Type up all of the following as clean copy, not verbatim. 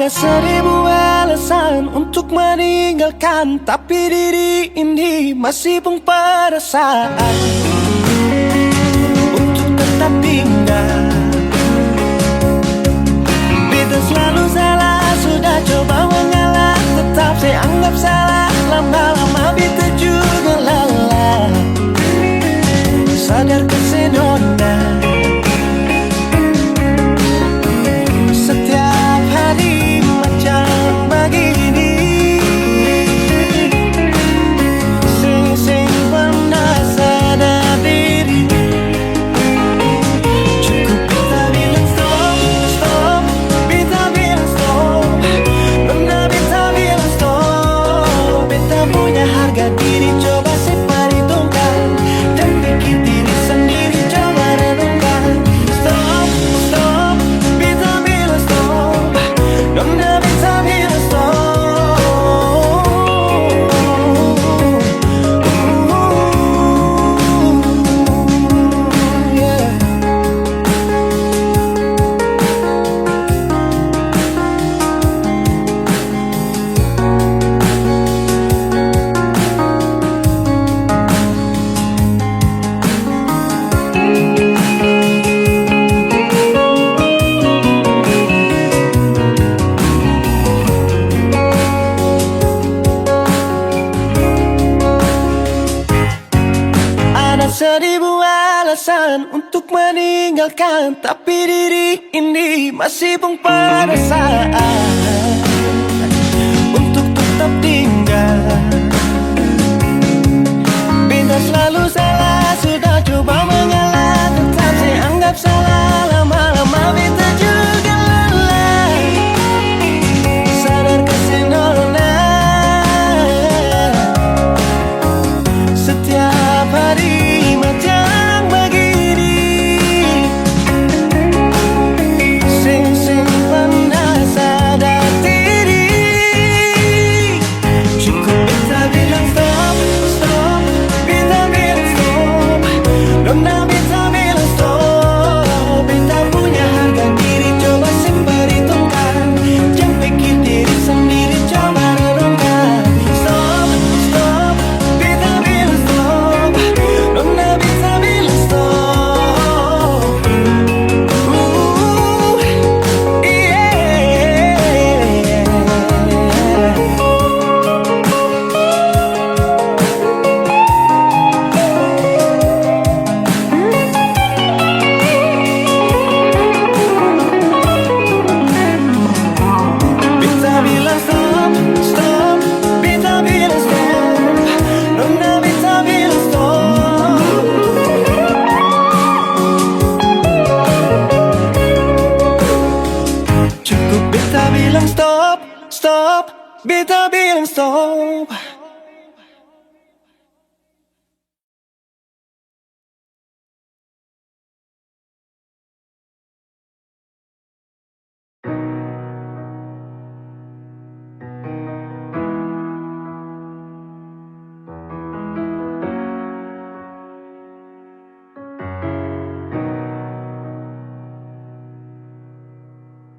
Ada seribu alasan untuk meninggalkan, tapi diri ini masih pun perasaan untuk tetap tinggal. Beta selalu salah, sudah coba mengalah, tetap saya anggap salah. Lama-lama beta juga lelah. Sadar kesenona setiap hari macam begini. Sing pernah sadar diri. Cukup beta bilang stop, stop. Beta bilang stop. Pernah beta bilang stop. Beta punya harga diri, coba seperhitungkan dan pikir diri sendiri, coba renungkan. Stop, stop. Beta bilang stop. Pernah beta bilang stop. Yeah. Ada seribu alasan untuk meninggalkan, tapi diri ini masih pun perasaan untuk tetap tinggal. Beta selalu salah, sudah coba mengalah, tetap saya anggap salah. Lama-lama beta juga lelah. Sadar kesenona setiap hari macam begini. Sing pernah sadar diri. Cukup beta bilang stop, stop. Beta bilang stop. Nona beta bilang stop. Beta punya harga diri, coba seperhitungkan. Jangan pikir diri sendiri, coba renungkan. Stop, stop. Beta bilang stop. Nona beta bilang stop. Beta bilang stop, stop. Beta bilang stop. Nona beta bilang stop. Cukup beta bilang stop, stop. Beta bilang stop.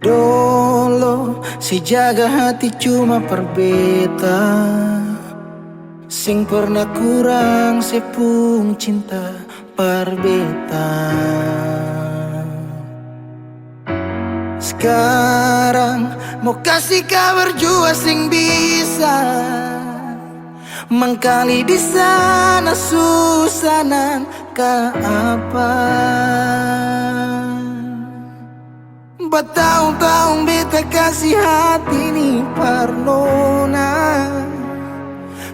Dolo si jaga hati cuma per beta, sing pernah kurang sepung cinta per beta. Sekarang mau kasih kabar jua sing bisa mengkali di sana susanan ke apa. Bertahun-tahun beta kasih hati ni parnona,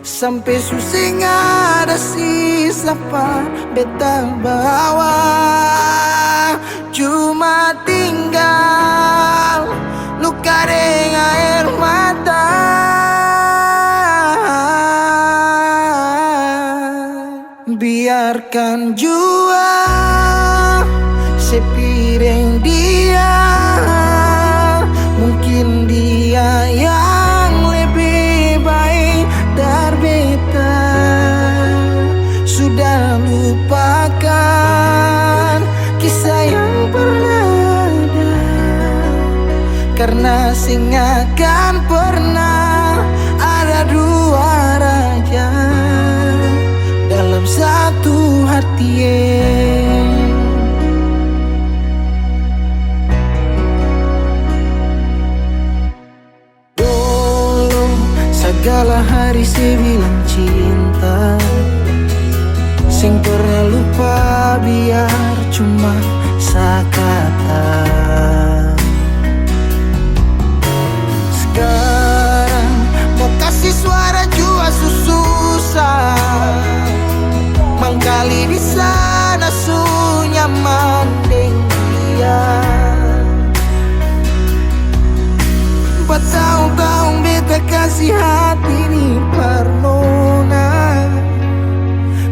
sampai susah ada sisa pa beta bawa. Cuma tinggal luka dengan air mata. Biarkan jua sepiring dia, mungkin dia yang lebih baik dari beta. Sudah lupakan kisah yang pernah ada, karena sing akan pernah ada dua raja dalam satu hati. Dulu segala hari saya bilang cinta, sing pernah lupa biar cuma sekata. Sekarang mau kasih suara jua susah, mangkali di sana su nyaman deng dia. Bertahun-tahun beta kasih hati di Parnona,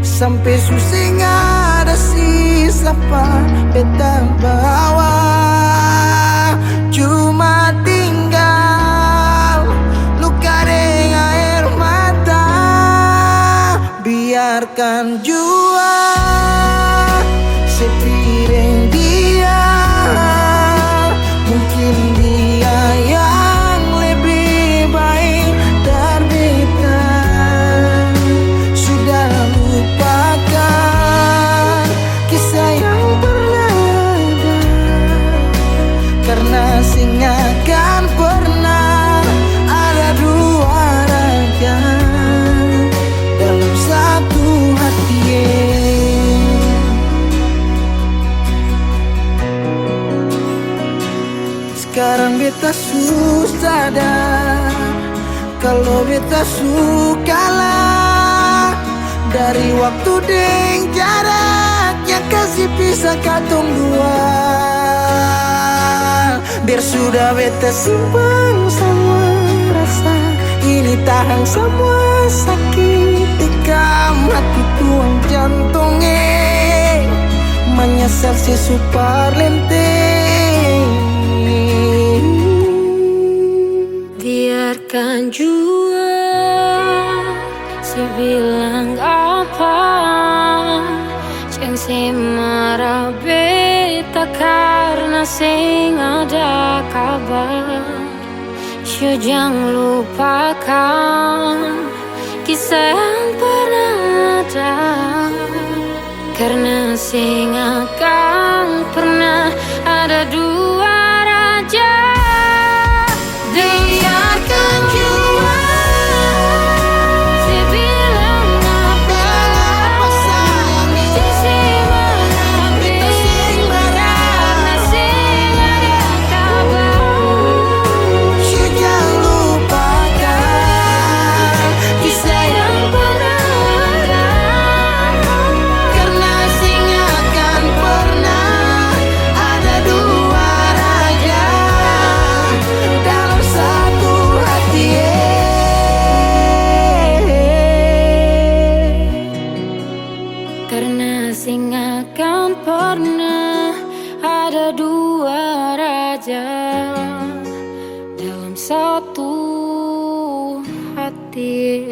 sampai susing ada sisa pa beta bawa. Cuma tinggal luka dengan air mata. Biarkan jua sepiring dia, mungkin dia yang lebih baik dari beta. Sudah lupakan kisah yang pernah ada, karena sing akan pernah ada dua raja dalam satu hati. Sekarang beta susah sadar kalau beta sukalah dari waktu deng jarak yang kasih pisah katong dua. Biar sudah beta simpan semua rasa, ini tahan semua sakit tikam hati tuang jantungnya, menyesal si super lenteng. Biarkan jua si bilang apa, jangan si marah beta karena sing ada kabar. Jangan lupakan kisah yang pernah ada, karena sing akan pernah ada dua raja. Biarkan jua si bilang apa sayang di mana beta sing karena sing ada kabar. Jangan lupakan kisah yang pernah ada, karena sing akan pernah ada dua raja dalam satu hati. Karena sing akan pernah ada dua raja dalam satu hati.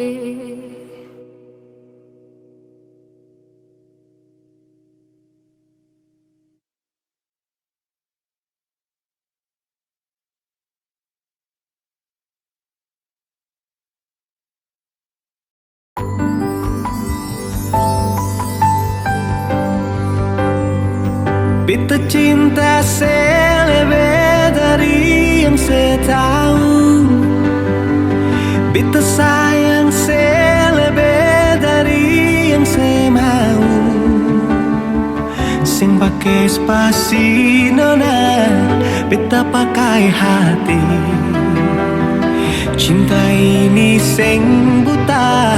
Beta cinta selebih dari yang saya tahu, beta sayang selebih dari yang saya mau. Sing pakai spasi nona, beta pakai hati. Cinta ini sing buta,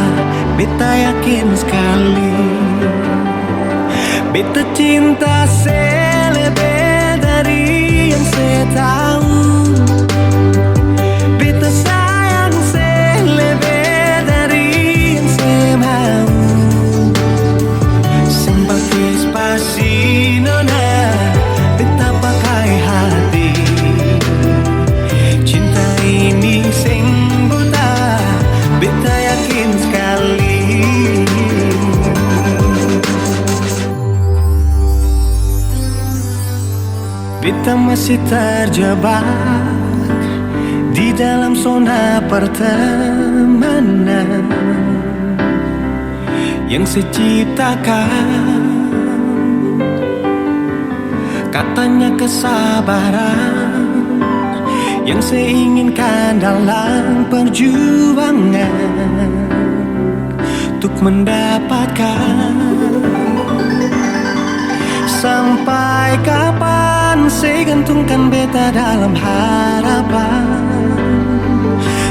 beta yakin sekali. Beta cinta selebih dari yang saya tahu, beta sayang selebih dari yang saya mau. Sing pakai spasi nona, beta pakai hati. Cinta ini sing buta, beta yakin sekali. Beta masih terjebak dalam zona pertemanan yang seciptakan. Katanya kesabaran yang seinginkan dalam perjuangan untuk mendapatkan. Sampai kapan saya gantungkan beta dalam harapan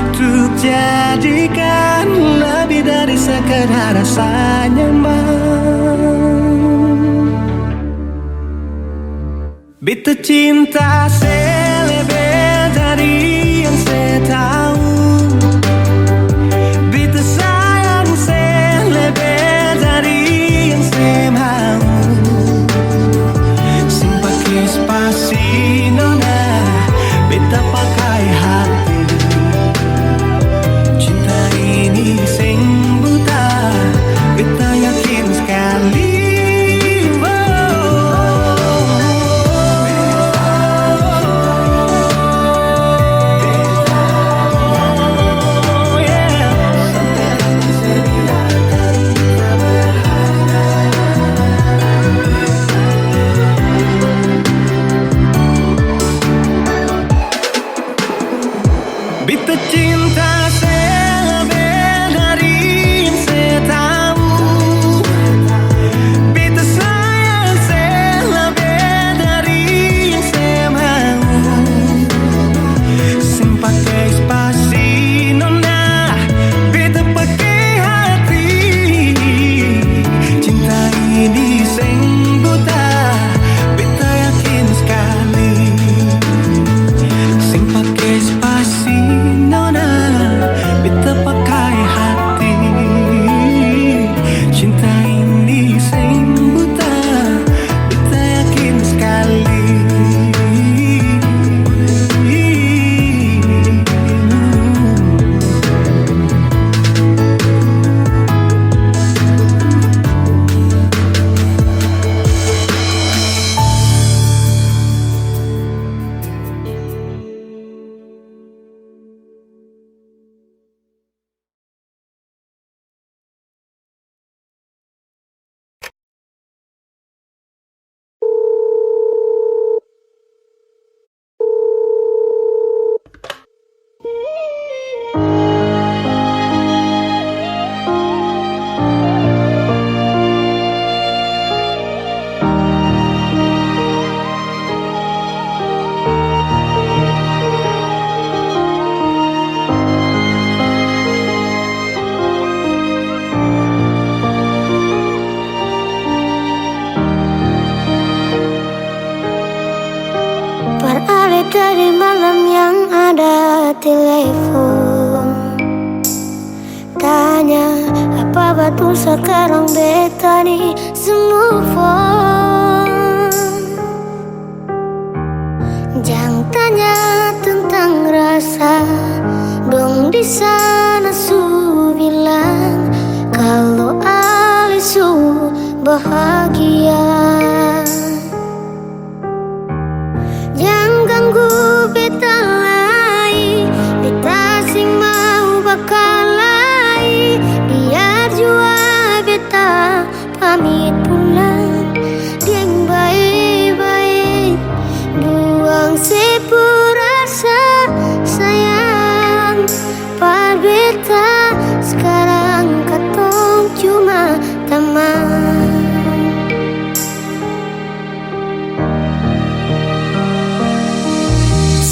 untuk jadikan lebih dari sekedar rasa nyaman. Beta cinta saya lebih dari yang saya tahu. Beta sayang saya lebih dari yang saya mau. Sing pakai spasi nona, beta pakai hati. Cinta ini sing buta, beta yakin sekali. Beta cinta saya lebih dari yang saya tahu. Beta sayang saya lebih dari yang saya mau. Sing pakai spasi nona, beta pakai hati. Cinta ini sing buta, beta yakin sekali. Sing pakai spasi nona, beta pakai hati. Cinta ini sing buta, beta yakin sekali. Beralih dari malam yang ada telepon, tanya apa betul sekarang beta nih semua phone. Jangan tanya tentang rasa, dong di sana su bilang kalau Ali su bahagia. Jangan ganggu beta lagi, beta sing mau bakalai. Biar jua beta pamit pulang, dieng baik-baik. Buang sepurasa sayang, par beta sekarang katong cuma teman.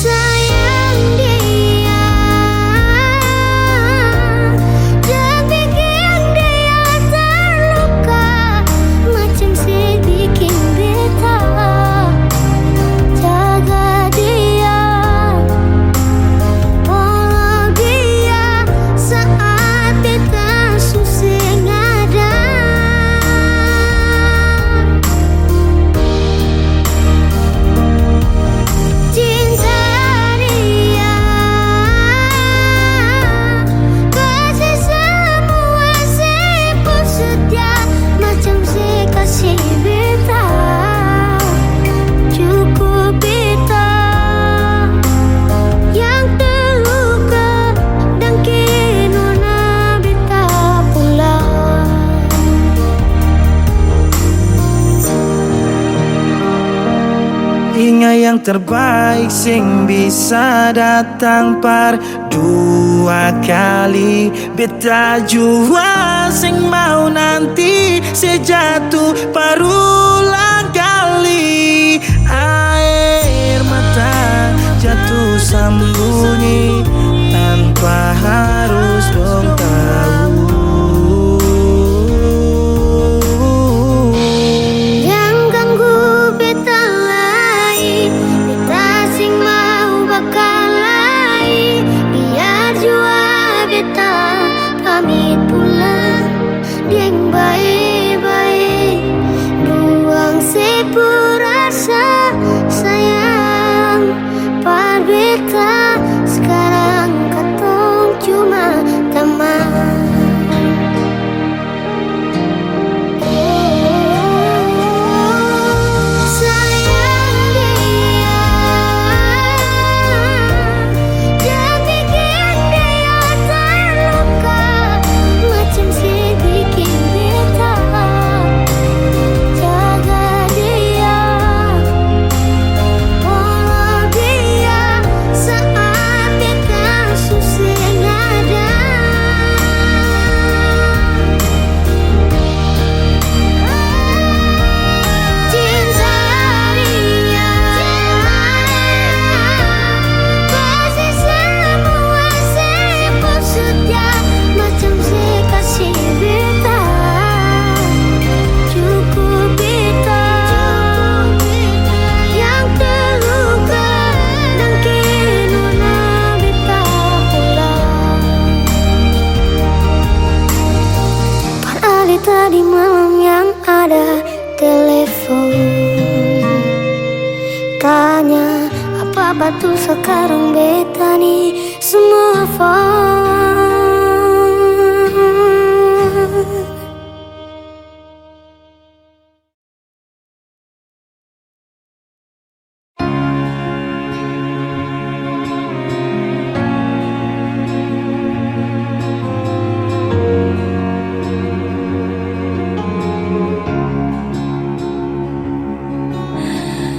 Sayang dia terbaik sing bisa datang par dua kali. Beta jua sing mau nanti sejatuh parulang kali. Air mata jatuh sembunyi tanpa harus dong tahu. Yang ganggu beta lai, beta sing mau bakal lai. Biar jua beta pamit pulang, dieng baik-baik. Ruang sepurasa sayang, par beta sekarang katong cuma teman. Sayang dia, jangan bikin dia terluka macam si bikin beta. Jaga dia, follow dia saat beta susah nada. Cinta dia pasti semua sepun setia macam si kasih beta. Cukup beta yang terluka dan kini beta pulang. Par ali tadi malam yang ada telepon tanya apa batu sekarang beta nih semua phone.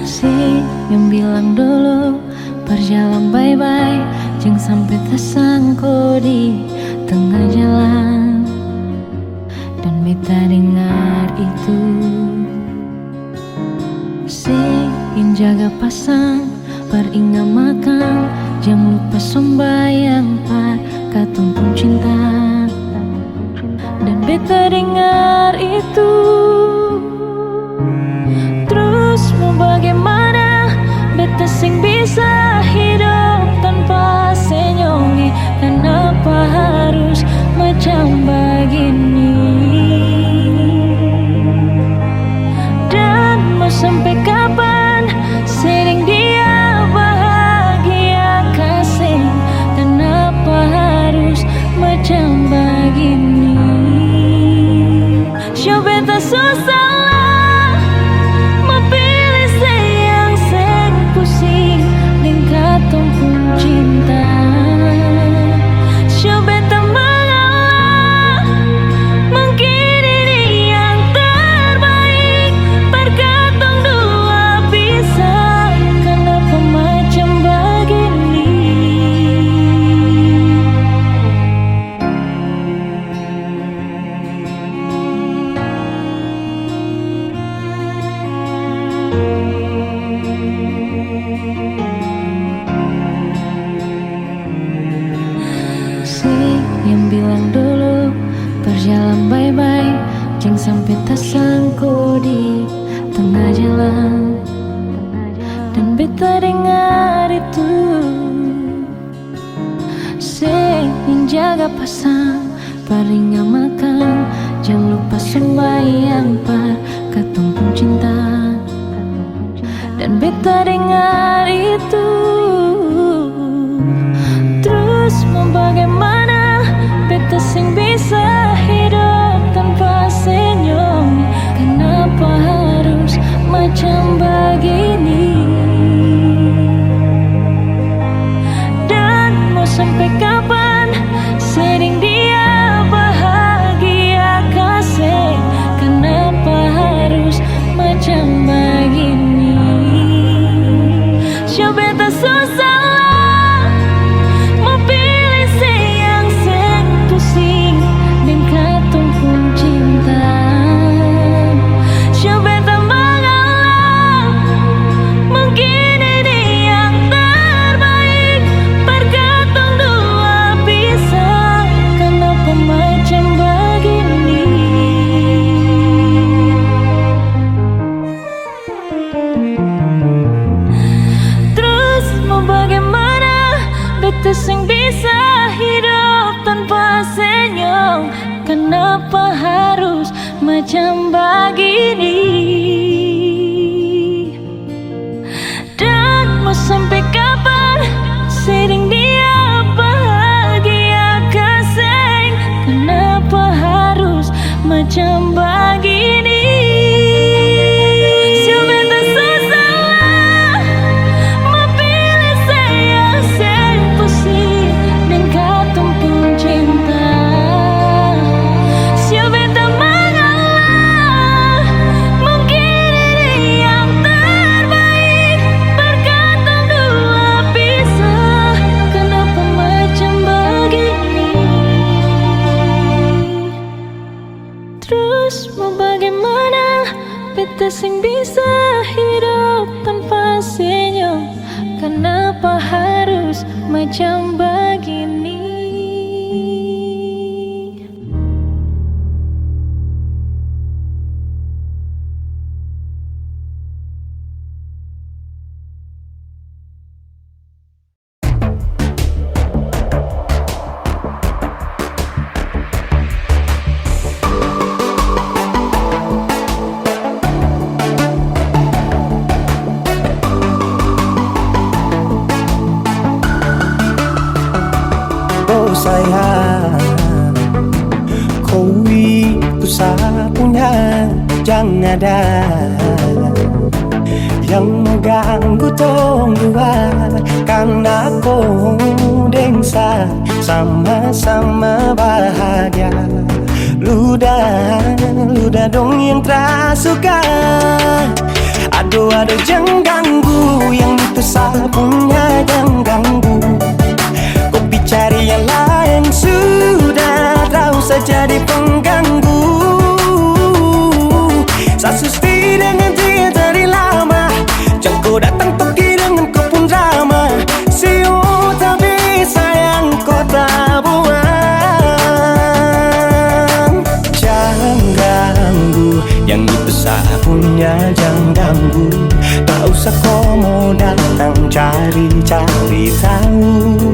Si yang bilang dulu berjalan bye-bye, jangan sampai tersangkut di tengah jalan. Dan beta dengar itu, si yang jaga pasang beringat makan, jangan lupa sembahyang par katong pun cinta. Dan beta dengar itu, terus mau bagaimana beta sing bisa hidup tanpa senyongi. Kenapa harus macam begini? Dan mau sampai kapan sering dia bahagia kasih? Kenapa harus macam begini? Show beta susah lah memilih sayang sing pusing dengan katong pun cinta. Show beta mengalah mungkin ini yang terbaik per katong dua bisa. Kenapa macam begini? Si yang bilang dulu berjalan bye-bye, jangan sampai tersangkut di tengah jalan. Dan beta dengar itu, si yang jaga pasang beringat makan, jangan lupa sembahyang par katong pun cinta. Dan beta dengar itu, terus mau bagaimana beta sing bisa hidup tanpa senyum. Kenapa harus macam begini? Dan mau sampai kapan sering dia bahagia kasih? Kenapa harus macam begini? tanpa senyum. Kenapa harus macam begini? Dan mau sampai kapan sering dia bahagia kasih? Kenapa harus macam begini? Siapa tak salah memilih saya sepusi dan katong pun cinta. Siapa tak mengalah mungkin ini yang terbaik. Berkatong dua pisah, kenapa macam begini? Terus mau bagaimana? Beta sing bisa hidup tanpa senyum. Kenapa harus macam begini? Oh sayang, kau itu sapunya, jangan ada yang mengganggu tong dua. Karena kau dengsa sama-sama bahagia. Luda dong yang tersuka. Aduh jangan ganggu, yang itu sapunya jangan ganggu. Kopi cari yang lain sudah, tak usah jadi pengganggu. Sasusti dengan dia dari lama, jangan kau datang pergi dengan kau pun drama. Siu tapi sayang kau tak buang. Jangan ganggu, yang itu sapunya jangan ganggu. Tak usah kau mau datang cari-cari tahu.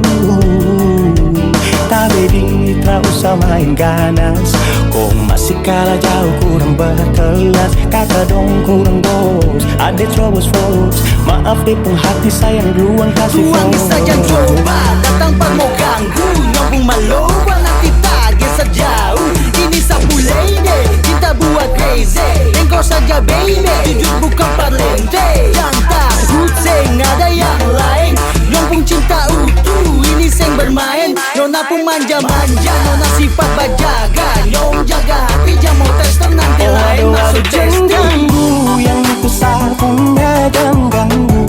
Tapi ini tak usah main ganas. Kau masih kalah jauh, kurang berkelas. Kata dong kurang dos, ada troubles folks. Maaf deh pun hati sayang duluan kasih Tuang phone. bisa jangan coba datang pan mau ganggu. Nyambung maloba nanti taget sejauh. Ini sapu lady, cinta buat crazy. Engkau saja baby, jujur bukan parlente. Jangan takut seng ada yang lain. Nyambung cinta utuh, ini seng bermain. Nona pun manja-manja, nona sifat bajaga. Nyong jaga hati, jangan mau tes nanti lain masuk Jangan testing. ganggu, yang itu sapunya jangan ganggu.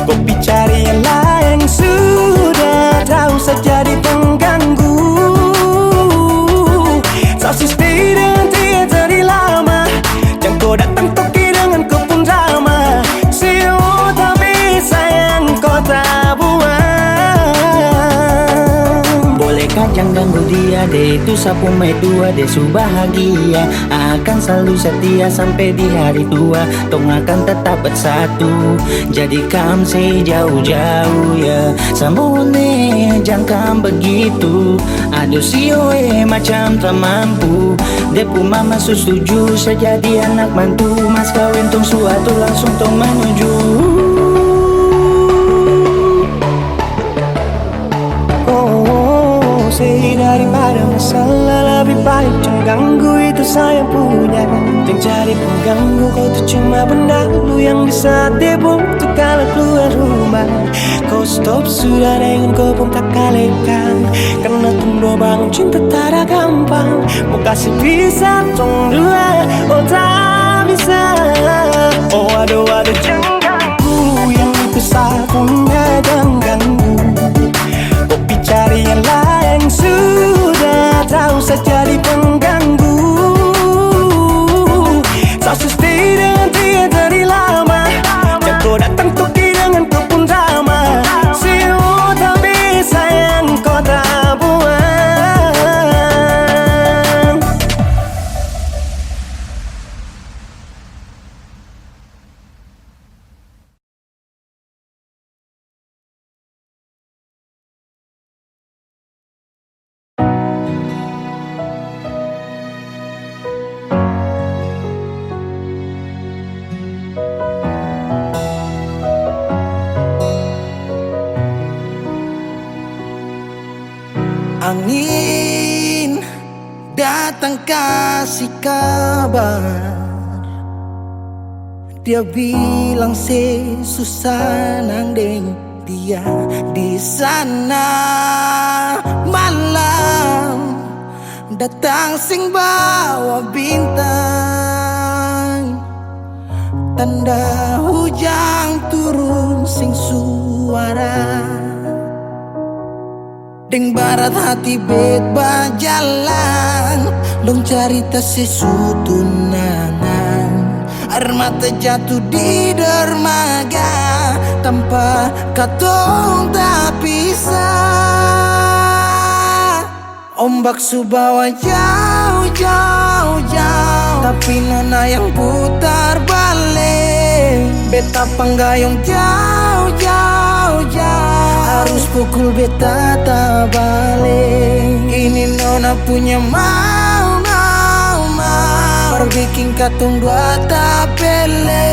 Kopi cari yang lain sudah, tak usah jadi pengganggu. Sosis stay dengan dia dari lama, jangan kau datang toki dengan kau pun drama. Siu tapi sayang kau tak buang. Bolehkah jangan ganggu dia deh, itu sapu mai tua deh su bahagia. Akan selalu setia sampai di hari tua. Tong akan tetap bersatu, jadikan sejauh-jauh ya. Samone jangan begitu. Aduh sioe macam tak mampu. Depu mama setuju sejadi anak mantu. Mas kawin tong suatu langsung tong menuju. Daripada masalah lebih baik jangan ganggu, itu saya punya. Jangan cari pengganggu, kau tuh cuma benda lu yang bisa dibutuh kalau keluar rumah. Kau stop sudah dengan kau pun tak kalekan. Karena tunggu bangun cinta tak ada gampang. Mau kasih bisa tong dua, oh tak bisa. Oh aduh jangan ganggu, yang itu sapunya jangan ganggu. Kopi cari yang lain sudah, tak usah jadi pengganggu. Sosis stay dengan dia dari lama, jangan kau datang toki dengan kau pun drama. Siu tapi sayang kau tak buang. Angin datang kasih kabar, dia bilang susah nang deng dia di sana. Malam datang sing bawa bintang, tanda hujan turun sing suara. Deng barat hati bet bajalan, dong cerita sesutunangan. Air mata jatuh di dermaga, tanpa katong tak pisah. Ombak subawa jauh, jauh, jauh, tapi nona yang putar balik. Beta panggayong jauh, jauh, jauh, harus pukul beta tak balik. Ini nona punya mau, mau, mau, berbikin katong dua tak pele.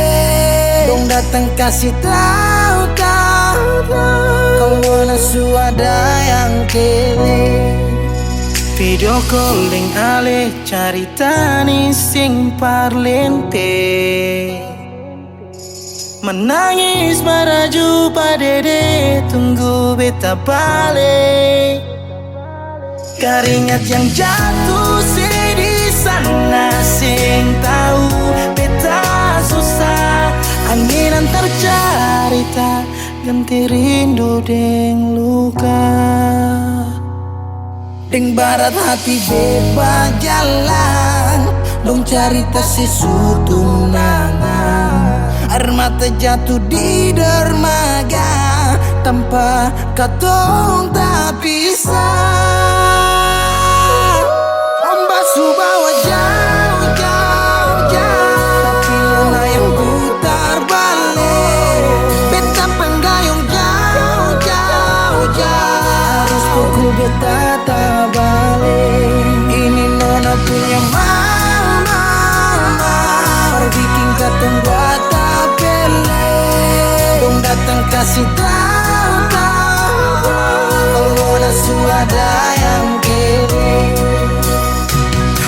Dong datang kasih tahu, tahu, tahu, kalau nasu ada yang kele. Video call deng ale carita ni sing parlente, menangis maraju padede tunggu beta balik. Keringat yang jatuh di sana sing tahu beta susah. Angin antar carita ganti rindu deng luka. Deng barat hati bebas jalan, dong cerita sesutunangan. Air mata jatuh di dermaga, tanpa katong tak pisah. Ombak subawa jauh, jauh, jauh, tapi nona yang putar balik. Beta panggayong jauh, jauh, jauh, harus pukul beta tak balik. Ini nona punya mau, mau, mau, berbikin katong buat tak pele. Dong datang kasih tahu, tahu, kalau nasu ada yang kere.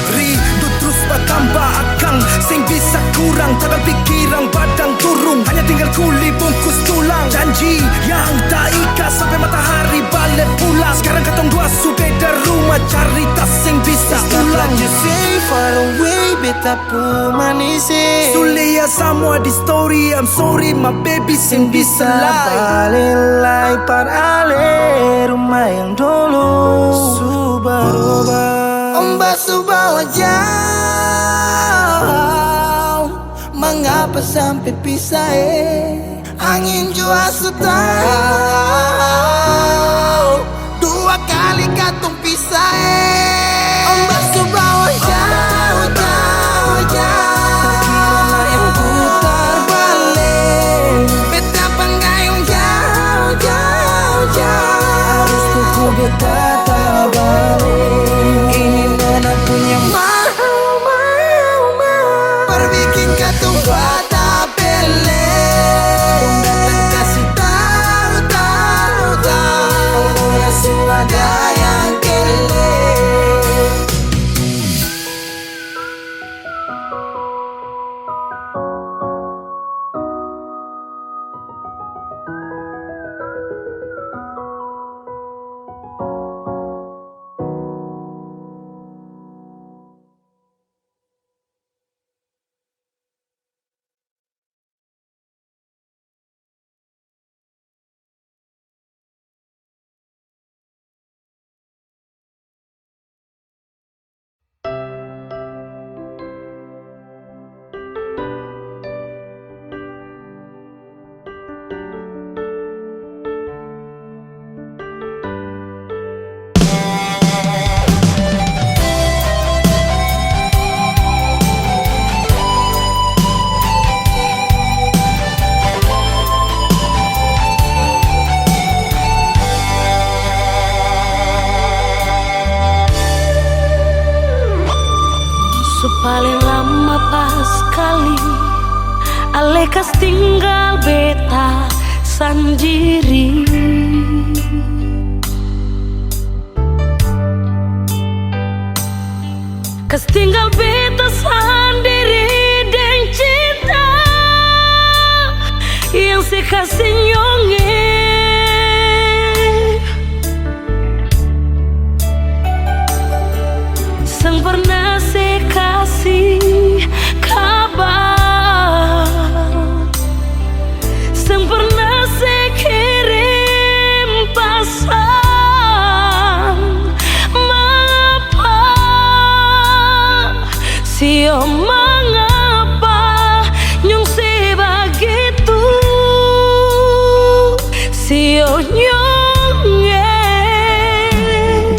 Rindu terus bertambah akang, sing bisa kurang, takkan pikiran badang turung. Hanya tinggal kuli bungkus tulang, janji yang tak ikat sampai matahari balik pulang. Sekarang katong dua su beda rumah, cari tas sing bisa ulang. You say far away, beta pu manise. Sulia semua di story, I'm sorry my baby sing bisa Balelai par ale rumah yang dulu Subaroba. Ombak subawa jauh, mengapa sampai pisah Angin jua tahu, dua kali katong pisah Ombak subawa jauh, jauh, jauh, tapi nona yang putar balik. Beta panggayong jauh, jauh, jauh, harus pukul beta tak balik. Ini nona punya mau, mau, mau, berbikin katong buat tak pele. Dong datang kasih tahu, tahu, tahu, kalau nasu ada yang kele. Paling lama pas kali Alekas tinggal beta sendiri. Kas tinggal beta sendiri dan cinta yang sekasih nyonge. Sang pernah sekasih kabar, sang pernah sekirim pesan. Mengapa, sio mengapa nyong sebegitu, sio nyonge.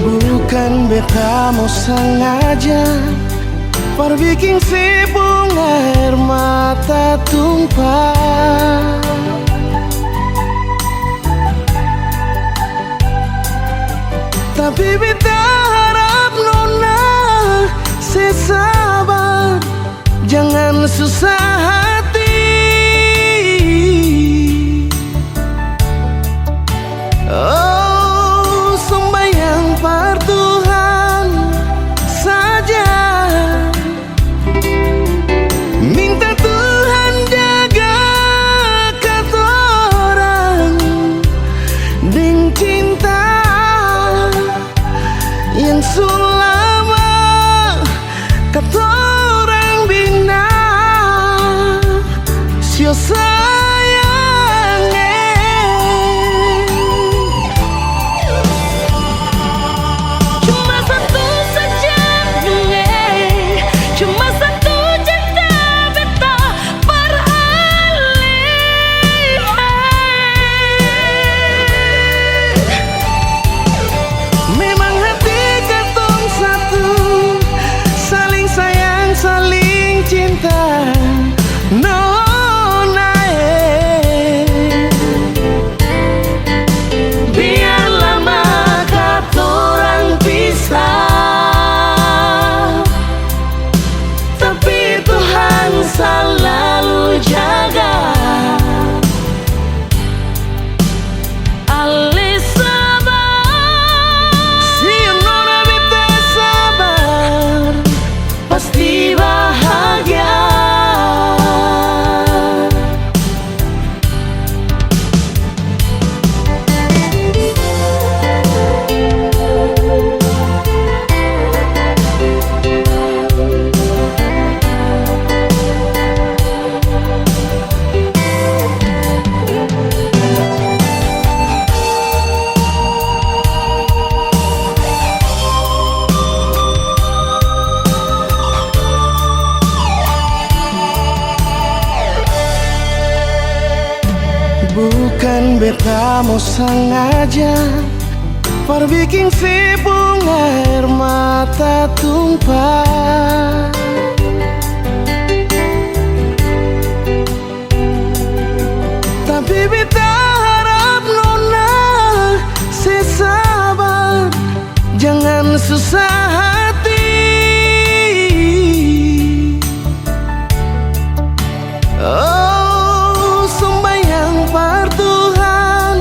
Bukan beta mau sengaja perbikin si bunga air mata tumpah, tapi beta harap nona sesabar, jangan susah hati. Oh, sembahyang par Tuhan saja, minta Tuhan jaga katorang deng cinta yang selama katorang bina. Sio sayang Cuma satu saja cuma satu cinta beta beralih. memang hati katong satu, saling sayang saling cinta. Nona Biar lama katorang pisah, tapi Tuhan selalu jaga. Ale sabar, si nona beta sabar, pasti bahagia. bukan beta mau sengaja perbikin si bunga air mata tumpah, tapi beta harap nona sesabar, jangan susah hati. Oh, sembahyang par Tuhan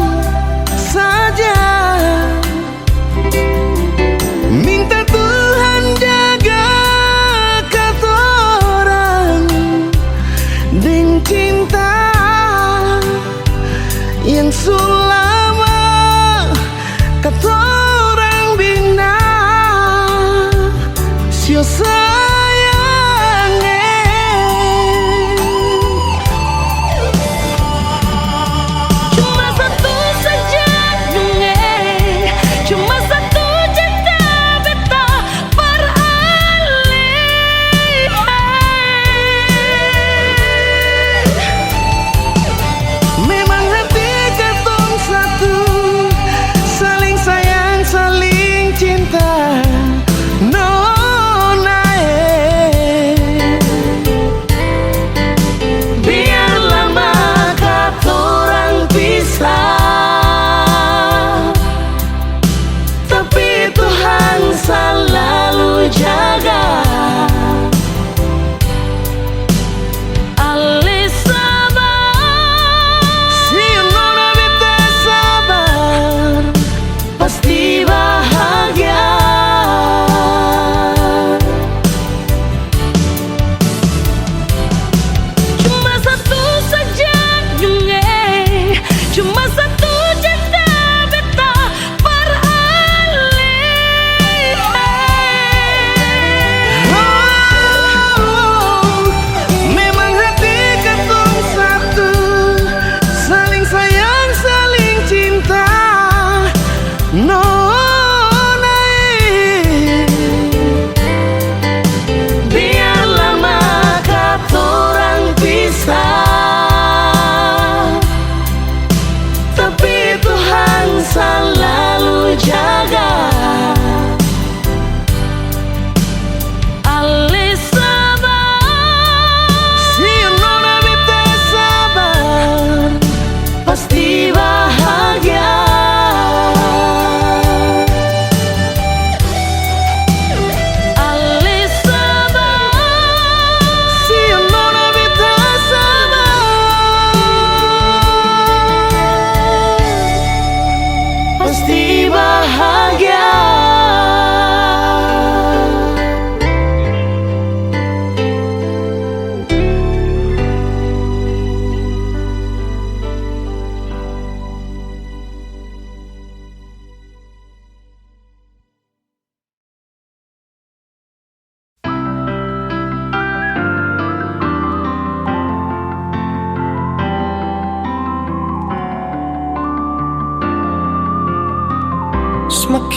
saja, minta Tuhan jaga katorang deng cinta yang selama katorang bina.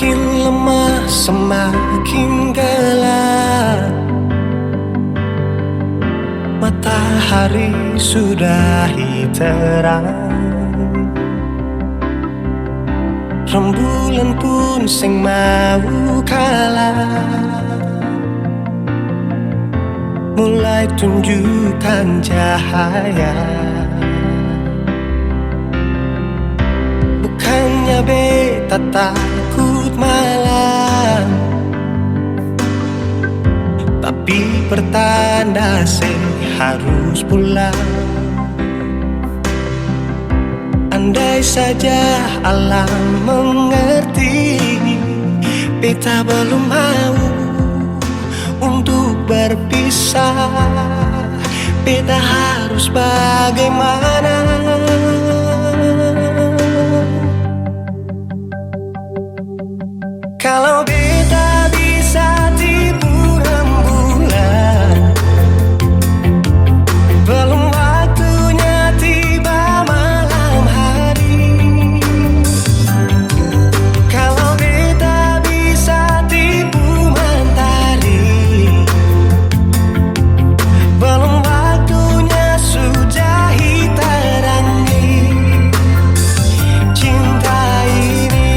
Makin lemah semakin gelap, matahari sudahi terang, rembulan pun sing mau kalah, mulai tunjukkan cahaya. Bukannya beta takut malam, tapi pertanda saya harus pulang. Andai saja alam mengerti, beta belum mau untuk berpisah. Beta harus bagaimana? Kalau beta bisa tipu rembulan, belum waktunya tiba malam hari. Kalau beta bisa tipu mentari, belum waktunya sudahi terangi cinta ini.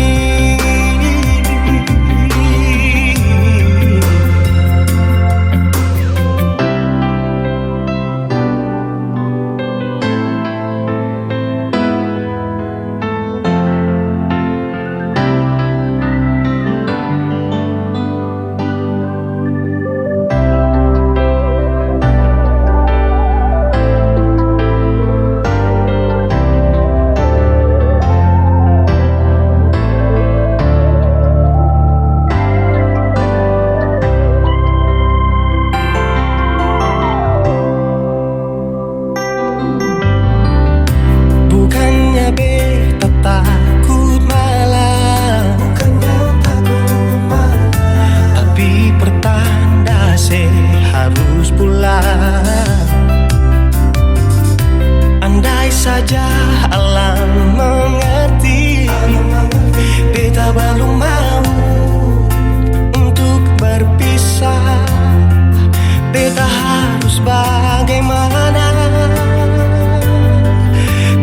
Bukannya beta takut malam, tapi pertanda saya harus pulang. Andai saja alam mengerti, beta belum mau untuk berpisah. Beta harus bagaimana?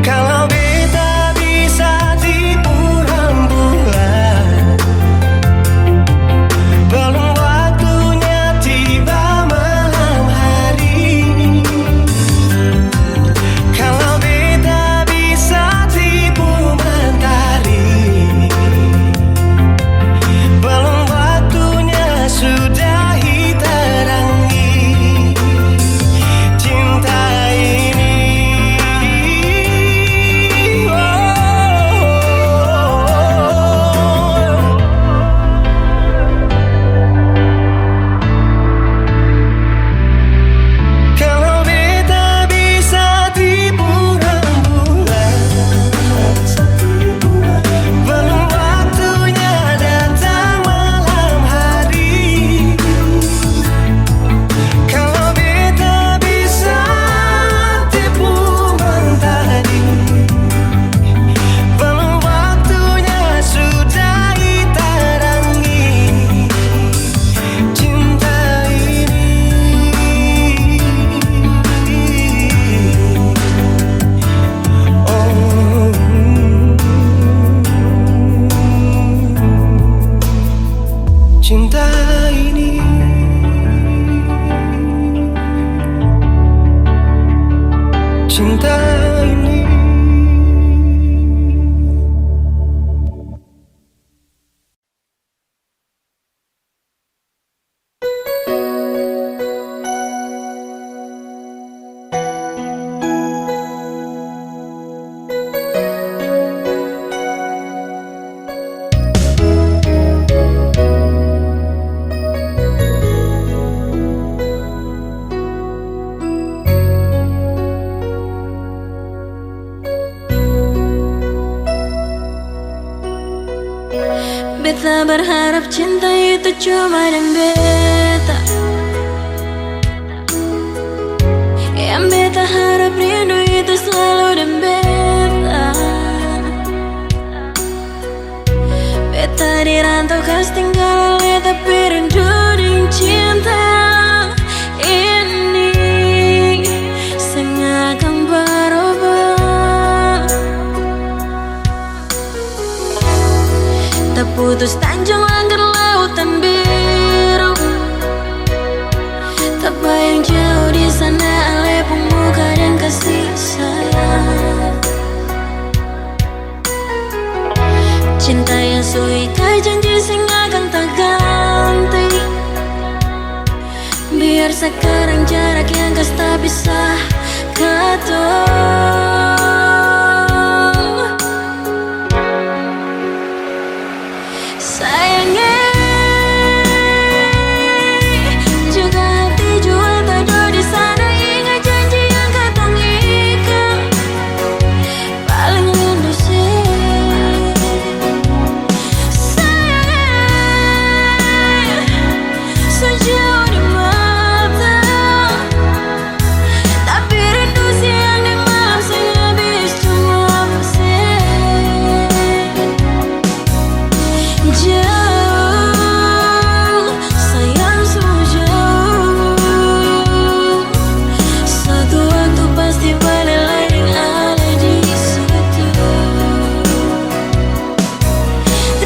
Kalau beta bisa tipu rembulan, belum waktunya tiba malam hari. Kalau beta bisa tipu mentari, belum waktunya sudahi terangi cinta ini. Kalau beta bisa tipu rembulan, belum waktunya datang malam hari. Kalau beta bisa tipu mentari, belum waktunya sudahi terangi cinta ini. Oh, cinta ini, cinta ini. Beta berharap cinta itu cuma dan beta. Yang beta harap rindu itu selalu dan beta. Beta dirantau Cinta yang suikai janji sing akan tak ganti. Biar sekarang jarak yang kas tak bisa katong. Sayangnya juga hati jua tak ada di sana. Ingat janji yang katong ikat. Paling rindu sih sayangnya sejauh di mata. Tapi rindu siang di malam sing habis cuma mesin. Jauh, sayang semua jauh. Satu waktu pasti balik lagi ada di situ.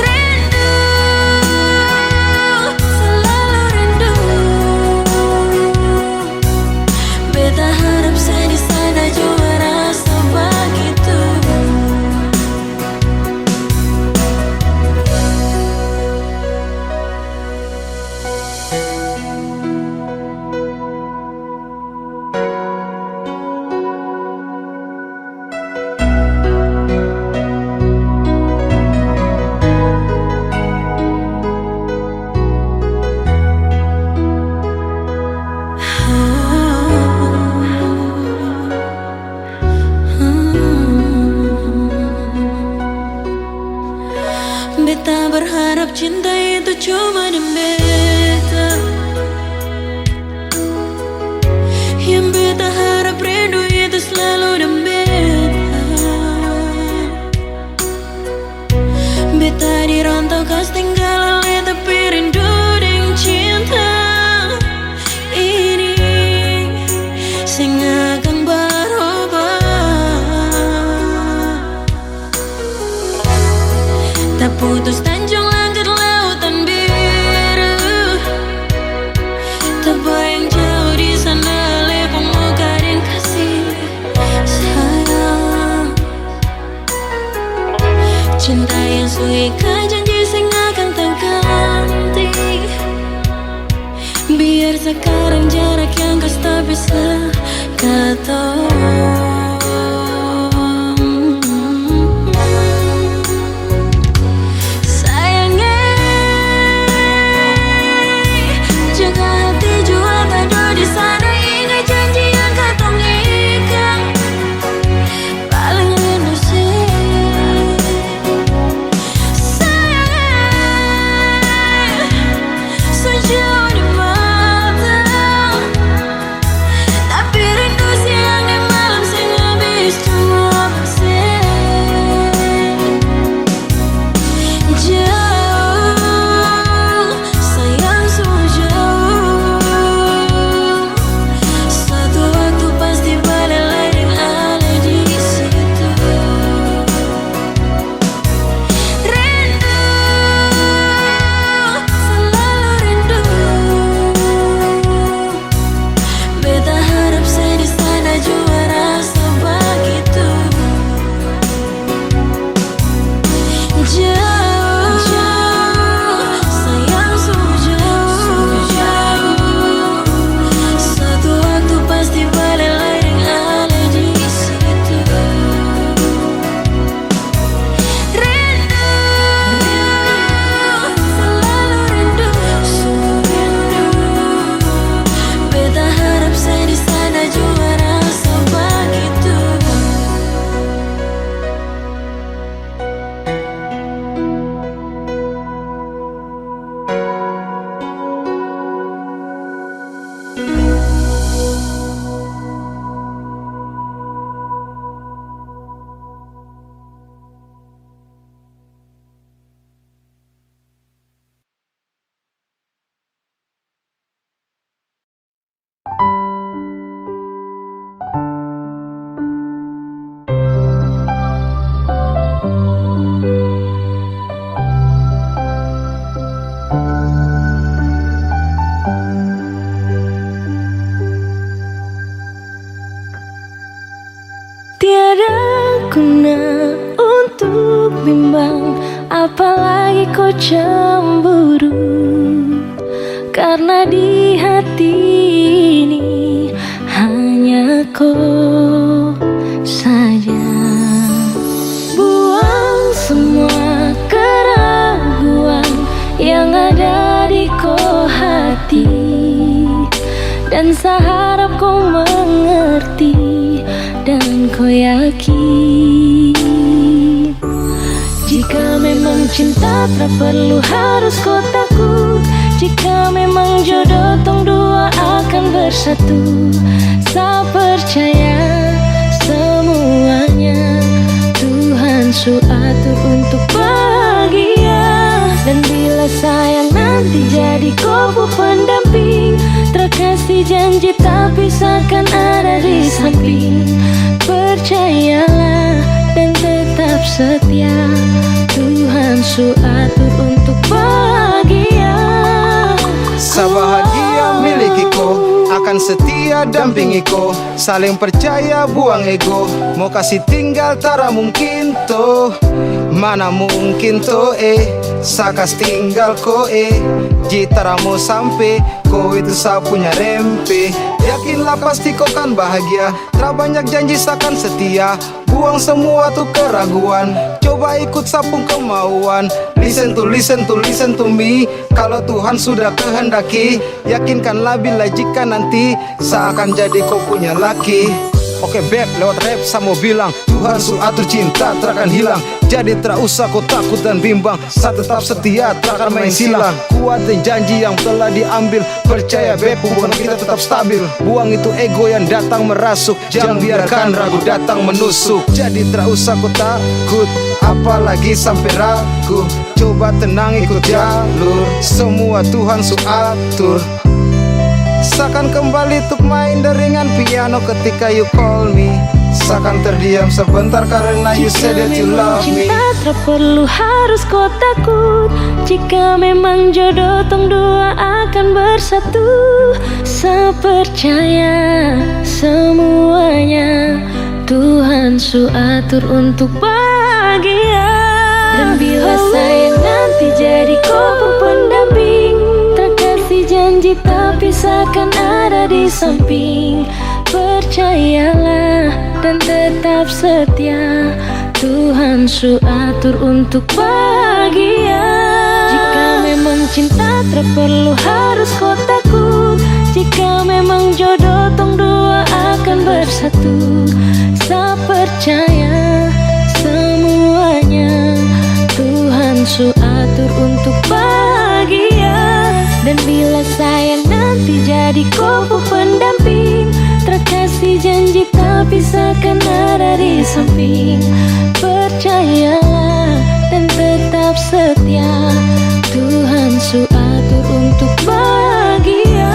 Rindu, selalu rindu. Beta harap saya di sana juga rasa begitu. Beta berharap cinta itu cuma di beta. Yang beta harap rindu itu selalu di beta. Beta di rantau kas tinggal ale tapi rindu deng cinta ini sing akan berubah. Tak putus tanjung langit lautan biru. Tak bayang jauh di sana le pemuka dan kasih sayang. Cinta yang suikai janji sing akan tak ganti. Biar sekarang jarak yang kas tak bisa katong. Jauh di mata, tapi rindu siang dan malam sih cemburu, karena di hati ini hanya kau saja. Buang semua keraguan yang ada di kau hati, dan saya harap kau mengerti dan kau yakin. Jika memang cinta tak perlu harus kau takut, jika memang jodoh tong dua akan bersatu. Saya percaya semuanya Tuhan su atur untuk bahagia. Dan bila sayang nanti jadi kau pendamping, terkasih janji tapi seakan ada di samping. Percayalah dan tetap setia, Tuhan su atur untuk bahagia. Sabahagia milikiku, akan setia dampingiku. Saling percaya buang ego, mau kasih tinggal tara mungkin toh. Mana mungkin toh sakas tinggal ko jitara mau sampai ko itu sa punya rempe. Yakinlah pasti kau kan bahagia, tak banyak janji sakan setia. Buang semua tuh keraguan, coba ikut sapung kemauan. Listen to me. Kalau Tuhan sudah kehendaki, yakinkanlah bila jika nanti seakan jadi kau punya laki. Oke beb, lewat rap saya mau bilang, Tuhan su atur cinta takkan hilang. Jadi tak usah kau takut dan bimbang, saya tetap setia takkan main silang. Kuatin janji yang telah diambil, percaya beb hubungan kita tetap stabil. Buang itu ego yang datang merasuk, jangan biarkan ragu datang menusuk. Jadi tak usah kau takut, apalagi sampai ragu. Coba tenang ikut jalur, semua Tuhan su atur. Seakan kembali untuk main deringan piano ketika you call me. Seakan terdiam sebentar karena you said that you love me. Cinta tak perlu harus kau takut, jika memang jodoh tong dua akan bersatu. Saya percaya semuanya Tuhan su atur untuk bahagia. Dan bila saya nanti jadi kau pendamping, terkasih janji tapi seakan ada di samping. Percayalah dan tetap setia, Tuhan su atur untuk bahagia. Jika memang cinta tak perlu harus kau takut, jika memang jodoh tong dua akan bersatu. Saya percaya semuanya Tuhan su atur untuk bahagia. Dan bila sayang nanti jadi kau pendamping, terkasih janji tapi seakan ada di samping. Percayalah dan tetap setia, Tuhan su atur untuk bahagia.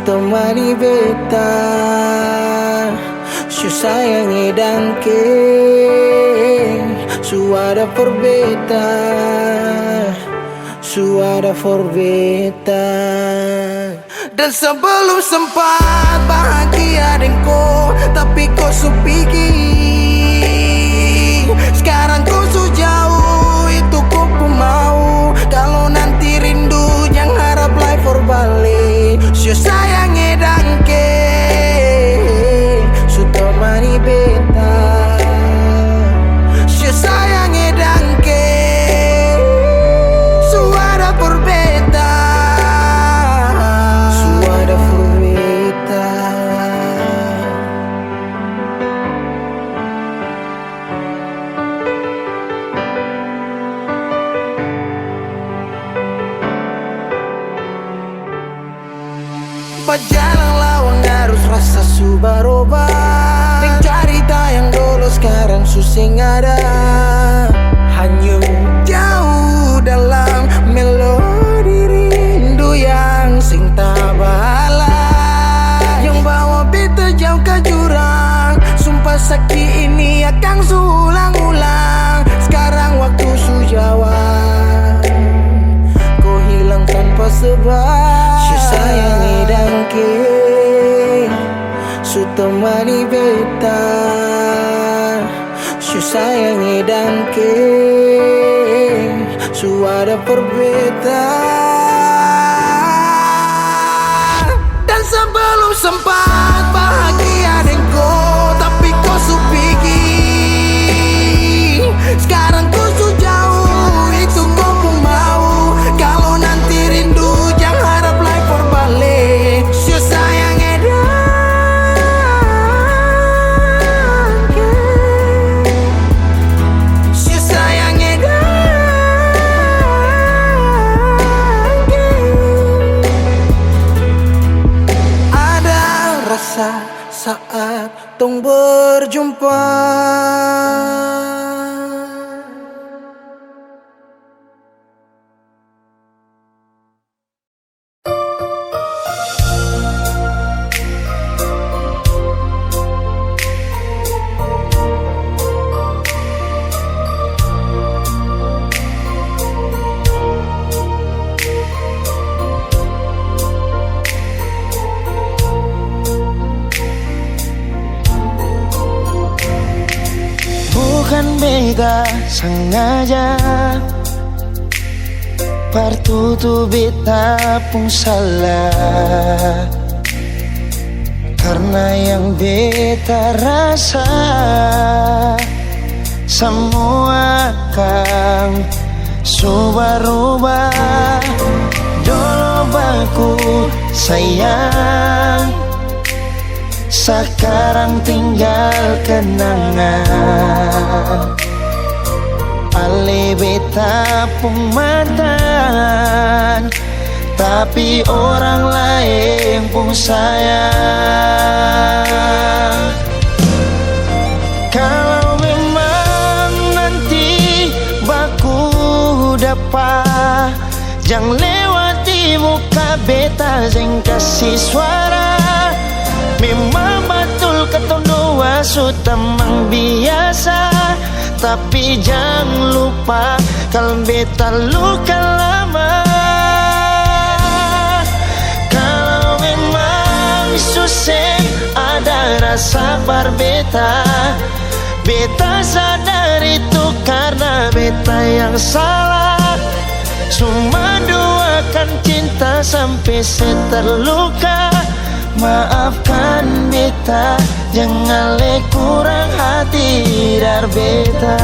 temani beta, su sayangi dangke, suara for beta, suara for beta. Dan sebelum sempat bahagia denko, tapi kau supiki. Sekarang kau su jauh, itu kau mau. Kalau nanti rindu Cepat jalan lawang arus rasa subaroba. Deng cerita yang dulu sekarang susing ada. Hanyut jauh dalam melodi rindu yang sing tabala. Yang bawa beta jauh ke jurang. Sumpah sakit ini akan suulang-ulang. Sekarang waktu sujawab. Kau hilang tanpa sebab. Su sayangi dangke su temani beta. Su sayangi dangke su ada perbedaan. Dan sebelum sempat bahagia denganku, tapi kau su pergi. Sekarang kau su jauh, itu kau pun mau. Kalau nanti rindu jangan harap lagi berbalik. Su sayang edangke, su sayang edangke. Ada rasa saat tong berjumpa. Bukan beta sengaja, partutu beta pun salah. Karena yang beta rasa semua akan subah-rubah. Dulu baku sayang, sekarang tinggal kenangan. Ale beta pun mantan, tapi orang lain pun sayang. Kalau memang nanti baku dapat, jangan lewati muka beta yang kasih suara. Memang betul ketong dua su temang biasa, tapi jangan lupa kalau beta luka lama. Kalau memang susah ada rasa berbeda, beta sadar itu karena beta yang salah. Cuma doakan cinta sampai terluka. Maafkan beta, jangan le kurang hati dar beta.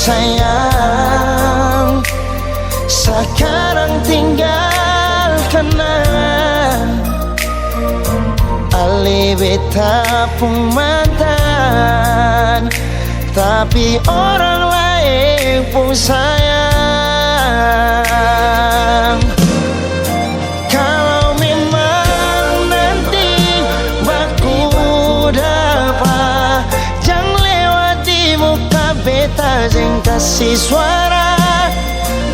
Sayang, sekarang tinggal kenangan. Ale beta pun mantan, tapi orang lain pun sayang. Kalau memang nanti baku dapat, jangan lewati muka beta yang kasih suara.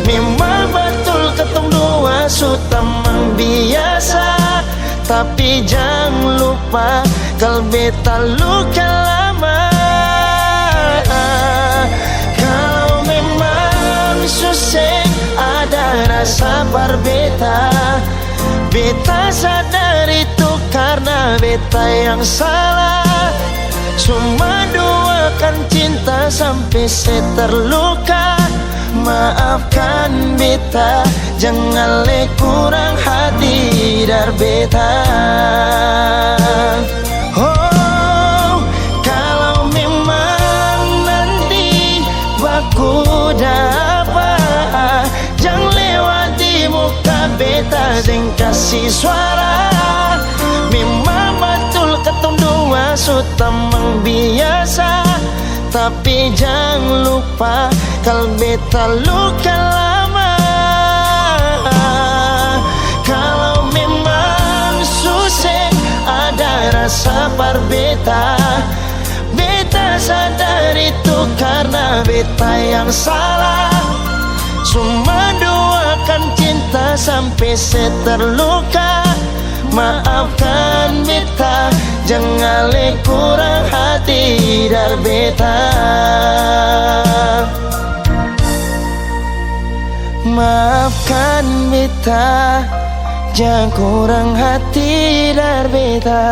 Memang betul ketong dua su temang biasa, tapi jangan lupa kalau beta luka lama. Kalau memang susah ada rasa berbeda, beta sadar itu karena beta yang salah. Cuma doakan cinta sampai terluka. Maafkan beta, jangan le kurang hati dar beta. Oh, kalau memang beta jeng kasih suara. Memang betul ketong dua sudah biasa, tapi jangan lupa kalau beta luka lama. Kalau memang susah ada rasa par beta, beta sadar itu karena beta yang salah. Cuma doakan cinta sampai terluka. Maafkan beta, jangan le kurang hati dar beta. Maafkan beta, jangan kurang hati dar beta.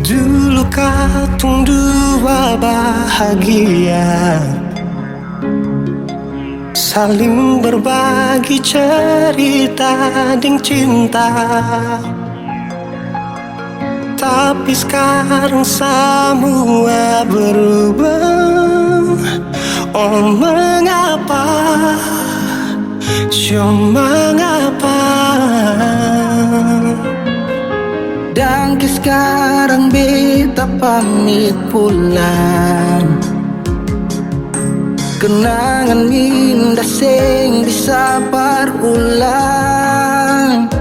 Dulu katong dua bahagia, saling berbagi cerita dan cinta. Tapi sekarang semua berubah. Oh mengapa, mengapa? Dan sekarang beta pamit pulang. Kenangan indah sing bisa berulang.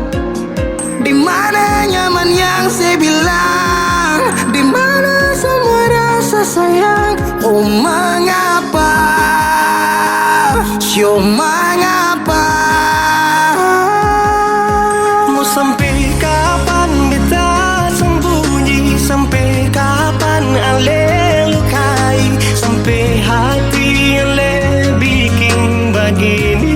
Di mana nyaman yang saya bilang, di mana semua rasa sayang. Oh mengapa, mengapa? Mau sampai kapan beta sembunyi, sampai kapan ale lukai, sampai hati ale bikin begini.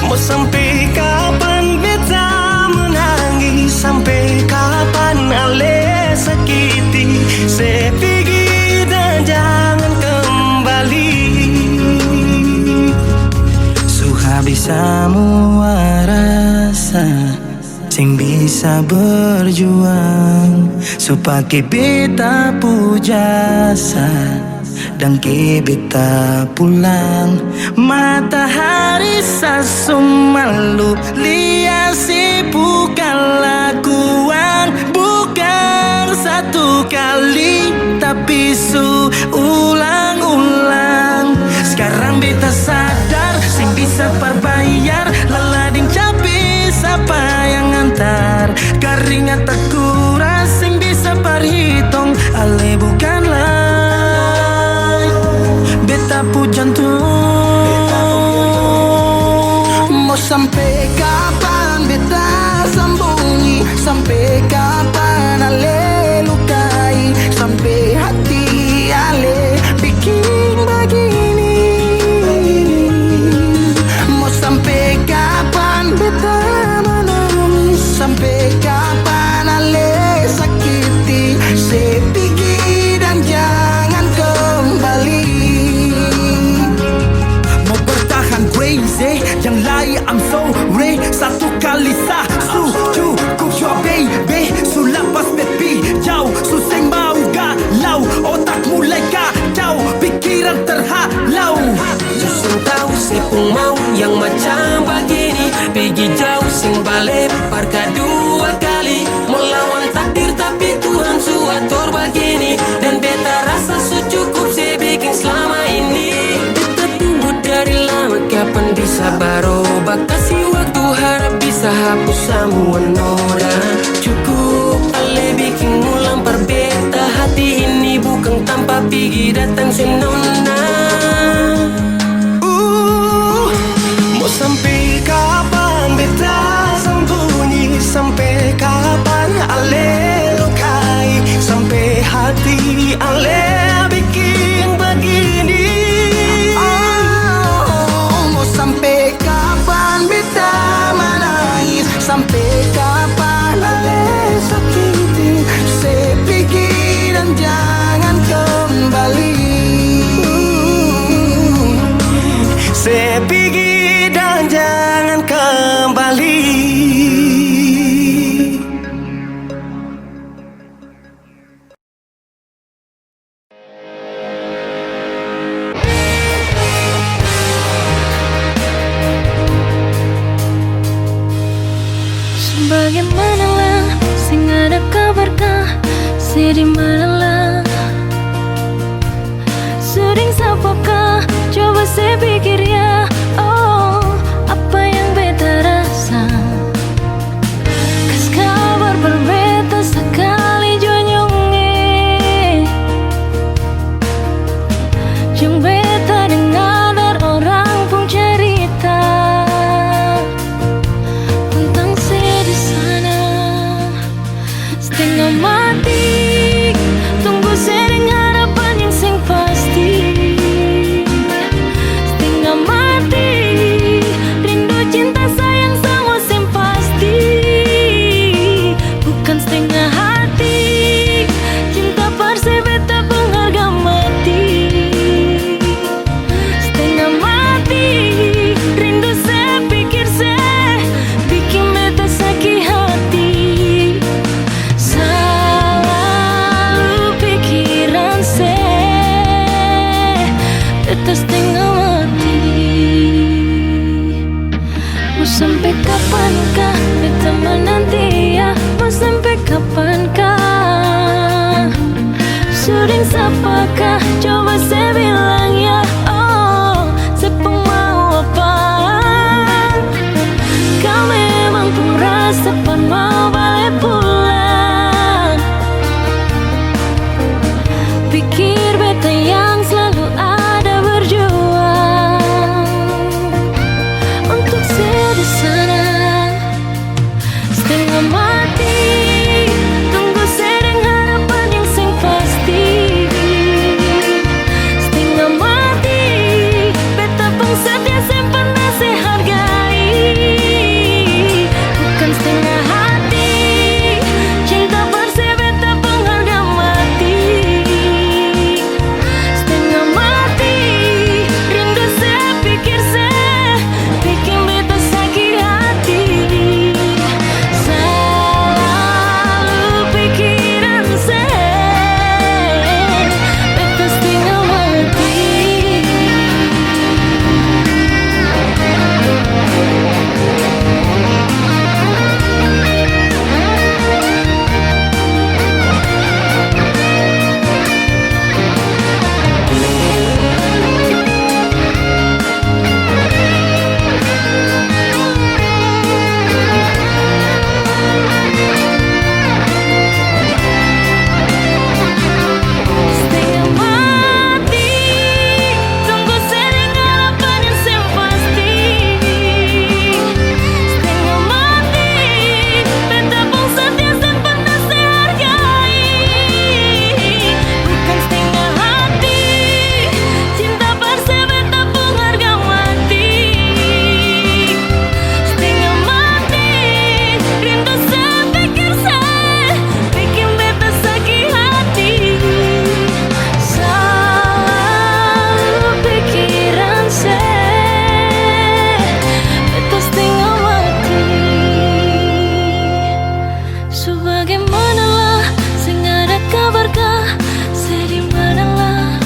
Mau sampai kapan beta menangis, sampai kapan ale sakiti, saya pergi dan jangan kembali. Habis semua rasa sing bisa berjuang supaya beta pujasa dan ke beta pulang. Matahari sasumalu liasi bukan lakuan, bukan satu kali tapi ulang-ulang. Sekarang beta sadar sing bisa perbayar lalading capi siapa yang antar. Keringat tak kuras sing bisa perhitung ale bukanlah beta pu jantung. Mau sampai kapan beta sembunyi, sampai kapan ale lukai, sampai hati ale bikin begini. Sampai kapan beta menangis, sampai kapan ale sakiti, saya pergi dan jangan kembali. Mau bertahan crazy, yang lain I'm sorry. Satu kali sah cukup yo baby. Sulapas baby jauh, suseng mau galau, otak mulai kacau, pikiran terhalau. Suseng tahu sepung mau yang macam begini, pergi jauh sing balik parka dua kali, melawan takdir tapi Tuhan suatur begini. Dan beta rasa cukup saya bikin selama ini. Beta tunggu dari lama kapan bisa berubah, kasih waktu harap bisa hapus semua noda. Cukup ale bikin ulang perbeta, hati ini bukan tanpa pergi datang si nona. Sampai kapan beta sembunyi, sampai kapan ale lukai, sampai hati ale bikin begini. Mau sampai kapan beta menangis, sampai kapan ale sakiti, pergi dan jangan kembali. Bagaimanalah sing ada kabarkah, sedih manalah, sering sapakah, coba saya pikir ya. Oh, apa yang beta rasa, kas kabar berbeda sekali jonyonge, jong beta dengar orang pun cerita tentang saya di sana. Setengah mati, tunggu sering harapan yang sing pasti. Setengah mati, rindu cinta sayang sama sing pasti. Bukan setengah hati, cinta persebeta pengharga mati. Setengah mati, rindu saya pikir saya bikin beta sakit hati. Selalu pikiran saya beta setengah mati. Mau sampai kapankah beta menanti ya? Mau sampai kapankah? Sering sapakah, coba saya bilang ya. Oh, saya pun mau apa? Kau memang pun rasa pan mau balik pulang. Pikir beta yang selalu ada berjuang untuk saya di sana. Setengah mati, tunggu sering harapan yang sing pasti. Setengah mati, beta pun setia sing pernah saya hargai. Bukan setengah hati, cinta persebeta pengharga mati. Setengah mati, rindu saya pikir saya bikin beta sakit hati. Selalu pikiran saya beta setengah mati. Setengah mati, tunggu sering harapan yang sing pasti. Setengah mati, beta pun setia sing pernah saya hargai. Bukan setengah hati, cinta persebeta pengharga mati. Setengah mati, rindu saya pikir saya bikin beta sakit hati. Selalu pikiran saya beta setengah mati. Sebagaimanalah sing ada kabarkah, sedih manalah.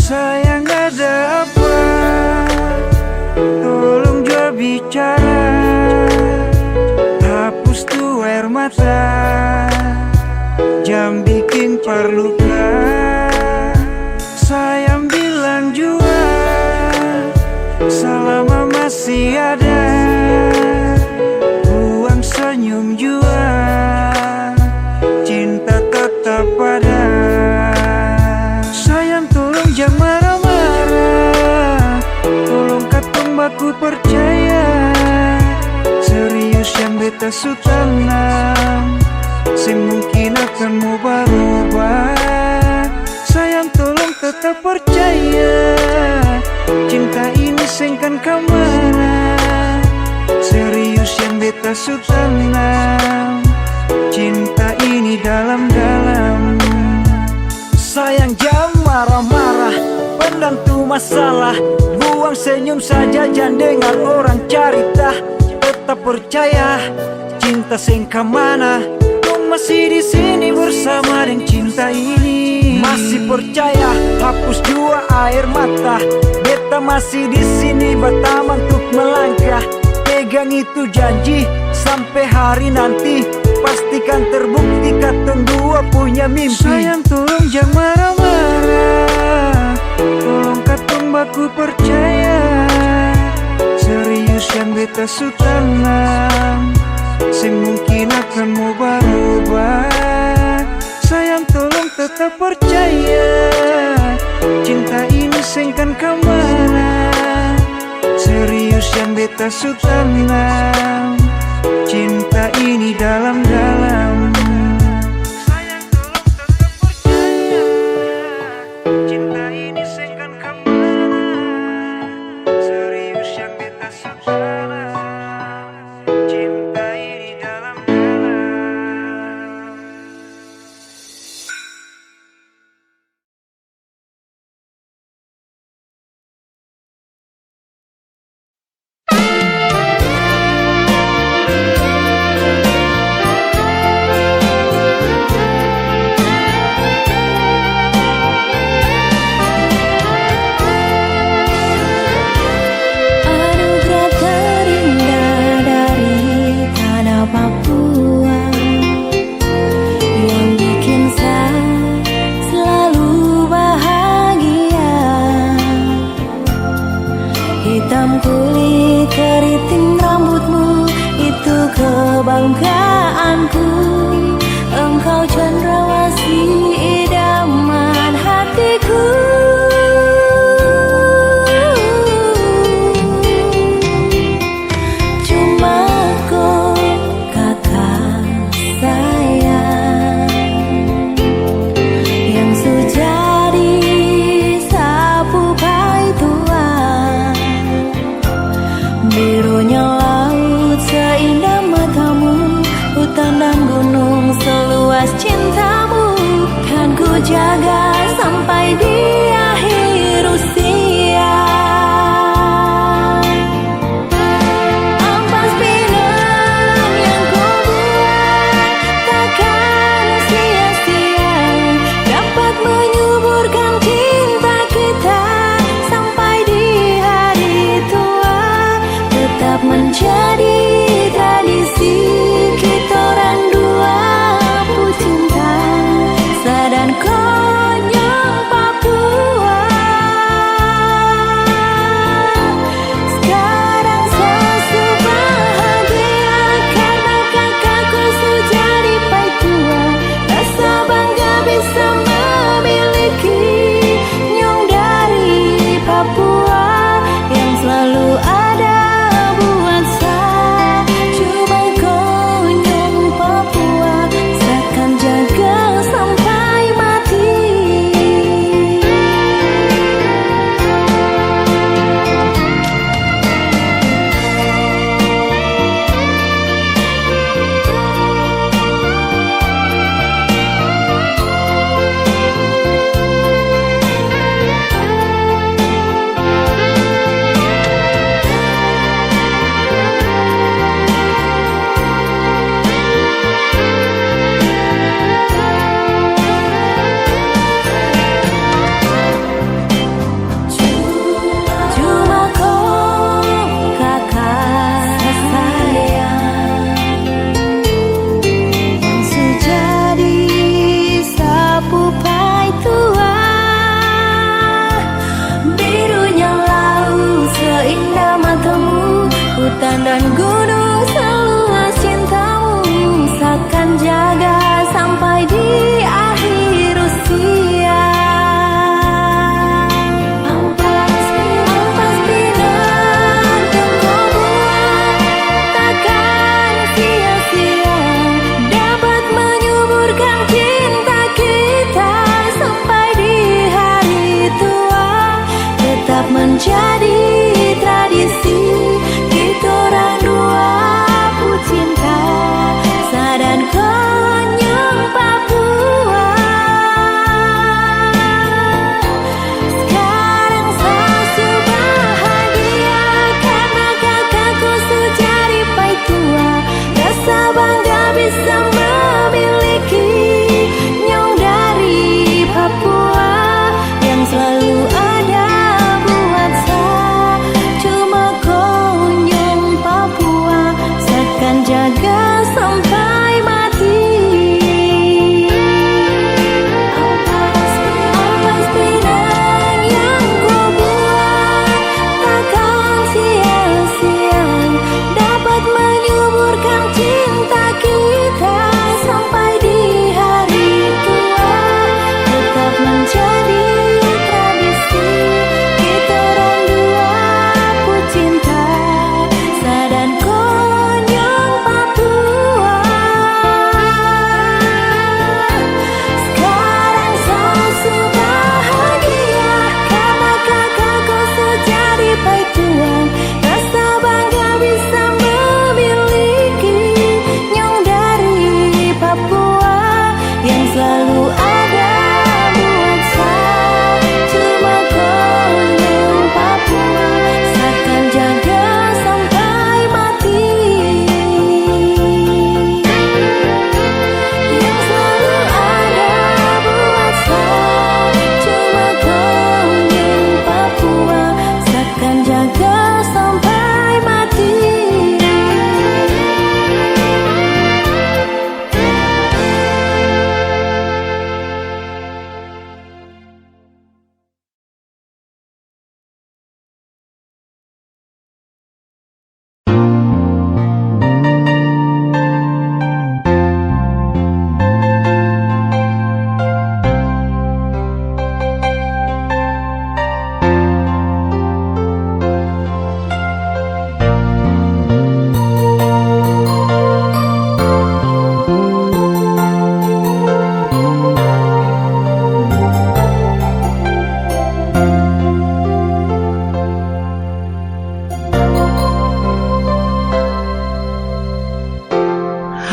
Sayang ada apa? Tolong jawab bicara. Hapus tuh air mata, jam bikin perluka. Sayang bilang jua, selama masih ada. Buang senyum jua, cinta tetap ada. Sayang tolong jangan marah-marah, tolong katong baku percaya. Serius yang beta beta su tanam, sing mungkin akan mau berubah. Sayang tolong tetap percaya, cinta ini sengkan kemana. Serius yang beta su tanam, cinta ini dalam-dalam. Sayang jangan marah-marah, pendam tu masalah. Buang senyum saja, jangan dengar orang cerita. Tetap percaya, cinta sengka mana. Kau masih di sini bersama dengan cinta ini. Masih percaya, hapus jua air mata. Beta masih di sini bertaman untuk melangkah. Pegang itu janji sampai hari nanti. Pastikan terbukti katong dua punya mimpi. Sayang tolong jangan marah-marah, tolong katong baku percaya. Serius yang beta su tanam, sing mungkin akan mau berubah. Sayang tolong tetap percaya, cinta ini sengkan kemana. Serius yang beta su tanam, cinta ini dalam-dalam. Sayang tolong tetap percaya, cinta ini sengkan kemana. Serius yang beta su tanam, cinta ini dalam-dalam. Anugerah terindah dari tanah Papua yang bikin saya selalu bahagia. Hitam kulit keriting rambutmu itu kebanggaanku. Engkau cendrawasih idaman hatiku. Cuma kau kakak sayang yang sejadi sapu pai tua. Birunya laut seindah matamu, hutan dan gunung seluas cintamu. Kan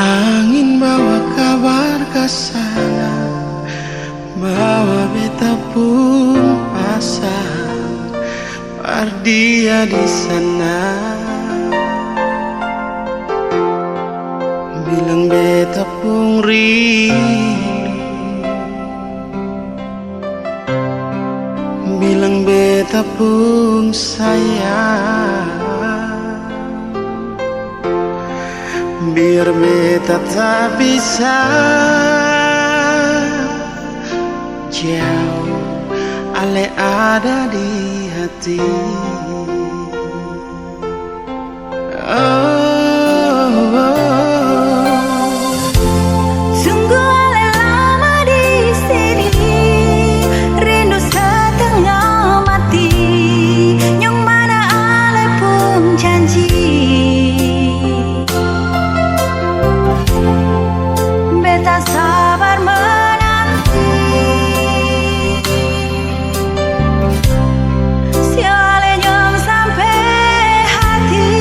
Angin bawa kabar ke sana, bawa beta pun pasang dia di sana. Bilang beta pun rindu, bilang beta pun sayang. Biar beta tak bisa jauh, ale ada di hati. Sungguh ale lama di sini, rindu setengah mati. Yang mana ale pun janji, beta sabar menanti. Si ale nyong sampai hati.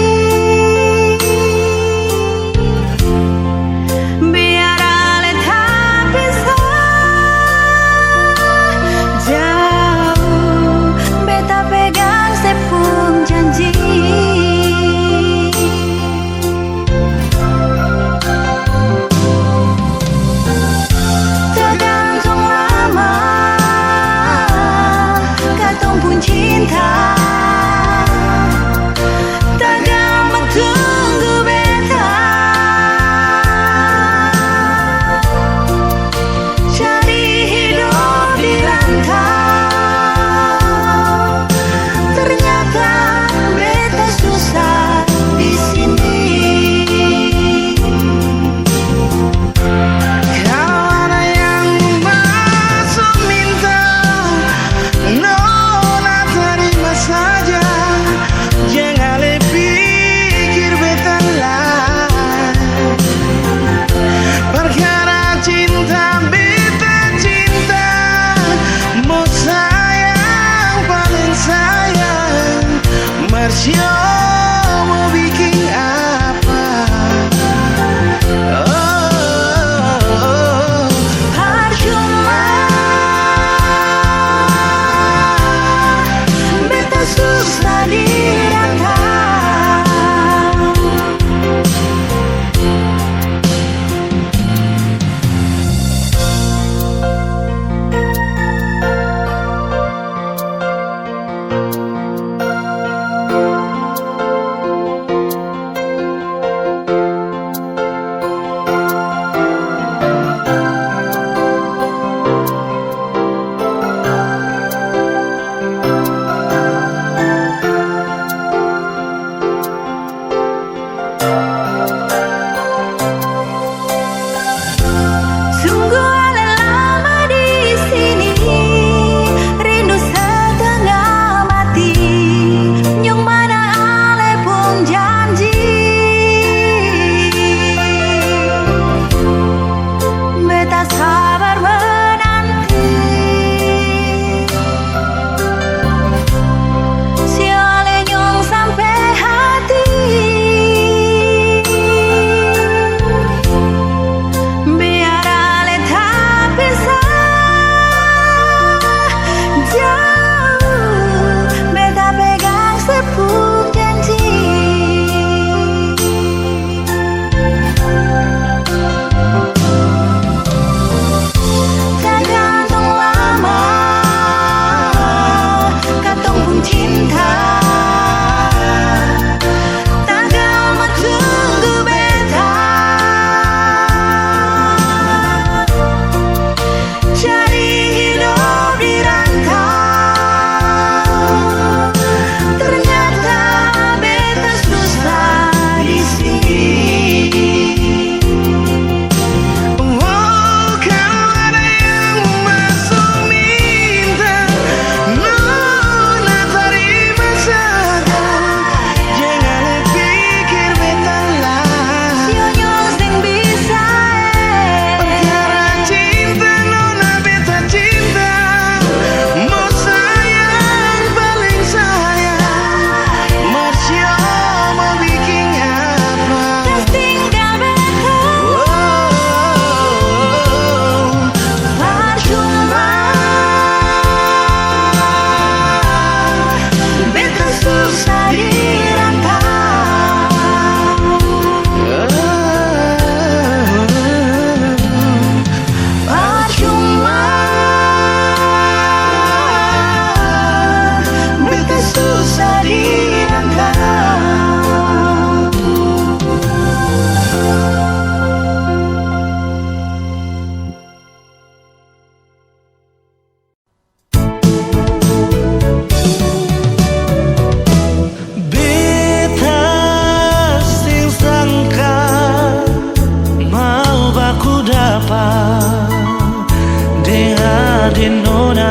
Ade Nona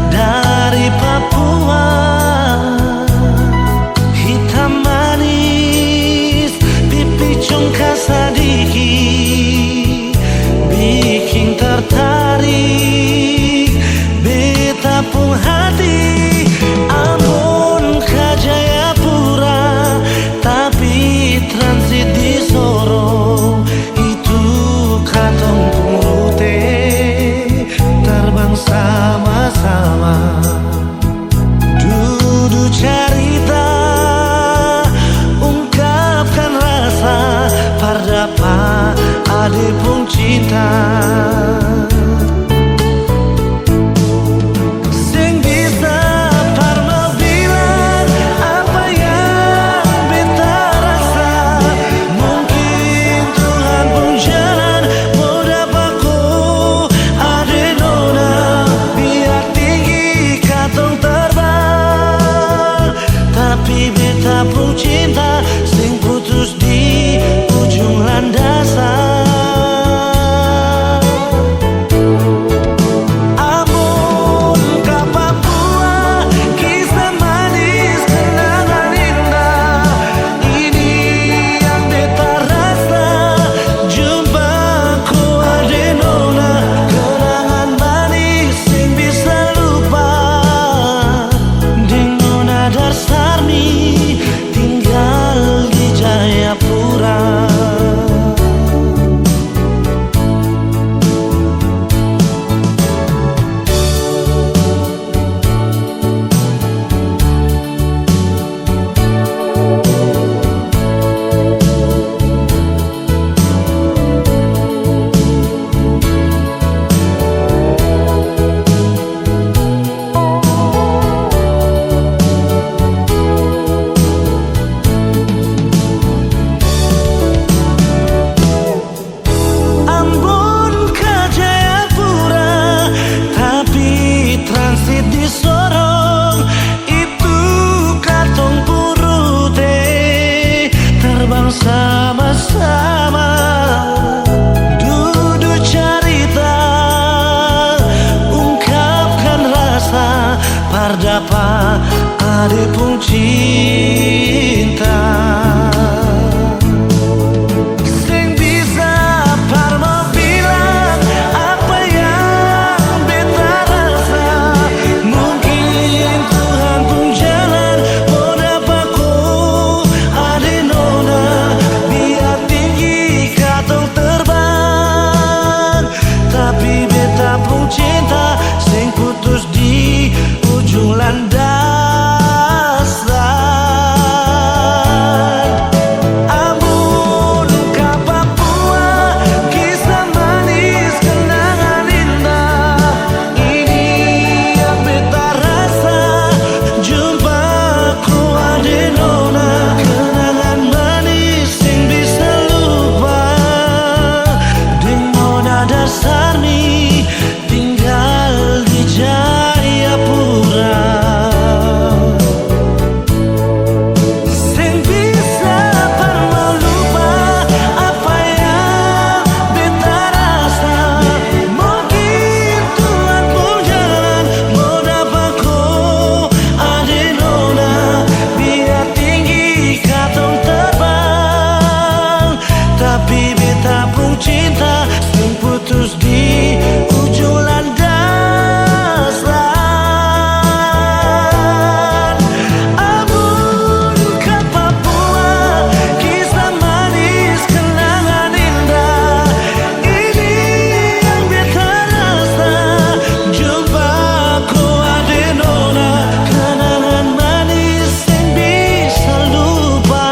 dari Papua, hitam manis, pipi congkak sadiki, bikin tertarik beta pun hati. Ambon ke Jayapura, tapi transit di Sorong. Itu katong purute terbang sama-sama, duduk cerita, ungkapkan rasa, pardapa ade pun cinta. Sing bisa parma bilang apa yang beta rasa. Mungkin Tuhan pun jalan mau dapaku ade Nona, biar tinggi katong terbang. Tapi beta pun cinta sing putus di ujung landasan. Ambon ke Papua, kisah manis, kenangan indah. Ini yang beta rasa, jumpaku ade Nona. Kenangan manis sing bisa lupa. Ding Nona Darsarmi tinggal di Jayapura. Ambon ke Jayapura, tapi transit di Sorong. Itu katong purute terbang sama-sama, duduk cerita, ungkapkan rasa, pardapa ade pun cinta. Sing bisa parma bilang apa yang beta rasa. Mungkin Tuhan pun jalan mau dapaku ade Nona, biar tinggi katong terbang. Tapi beta pun cinta sing putus di ujung landasan. Ambon ke Papua, kisah manis, kenangan indah. Ini yang beta rasa, jumpaku ade Nona. Kenangan manis sing bisa lupa. Ding Nona Darsarmi tinggal di Jayapura. Sing bisa parma lupa apa yang beta rasa. Mungkin Tuhan pun jalan mau dapaku ade Nona, biar tinggi katong terbang. Tapi beta pun cinta sing putus di ujung landasan. Ambon ke Papua, kisah manis, kenangan indah. Ini yang beta rasa, jumpaku ade Nona. Kenangan manis sing bisa lupa.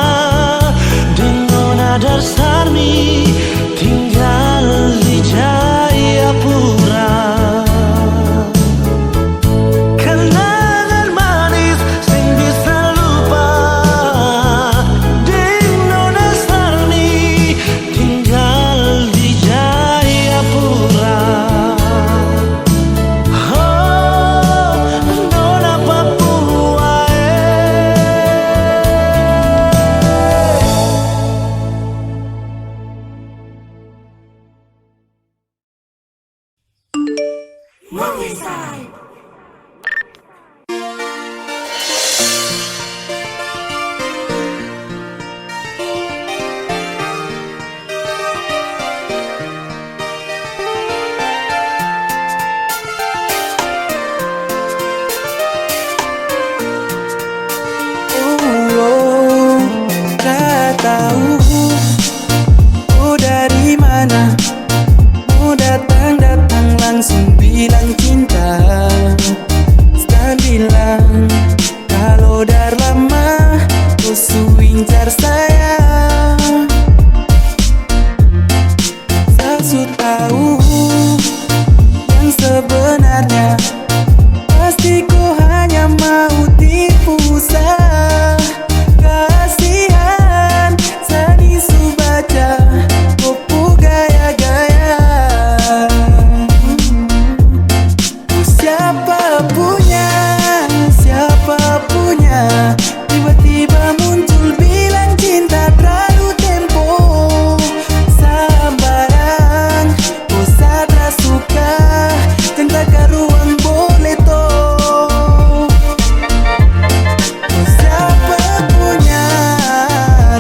Ding Nona Darsarmi tinggal di Jayapura. Kenangan manis sing bisa lupa. Ding Nona Darsarmi tinggal di Jayapura. Oh, Nona Papua, Tak tahu oh dari mana mau datang langsung bilang cinta. Dan bilang kalau dar lama kau suincar saya. Saya tahu yang sebenarnya pasti kau hanya mau tipu saya. Kasihan Sani Subaca Popo gaya-gaya. Siapa punya tiba-tiba muncul bilang cinta terlalu tempo. Sambarang oh sadra suka cinta ke ruang boleh toh. Siapa punya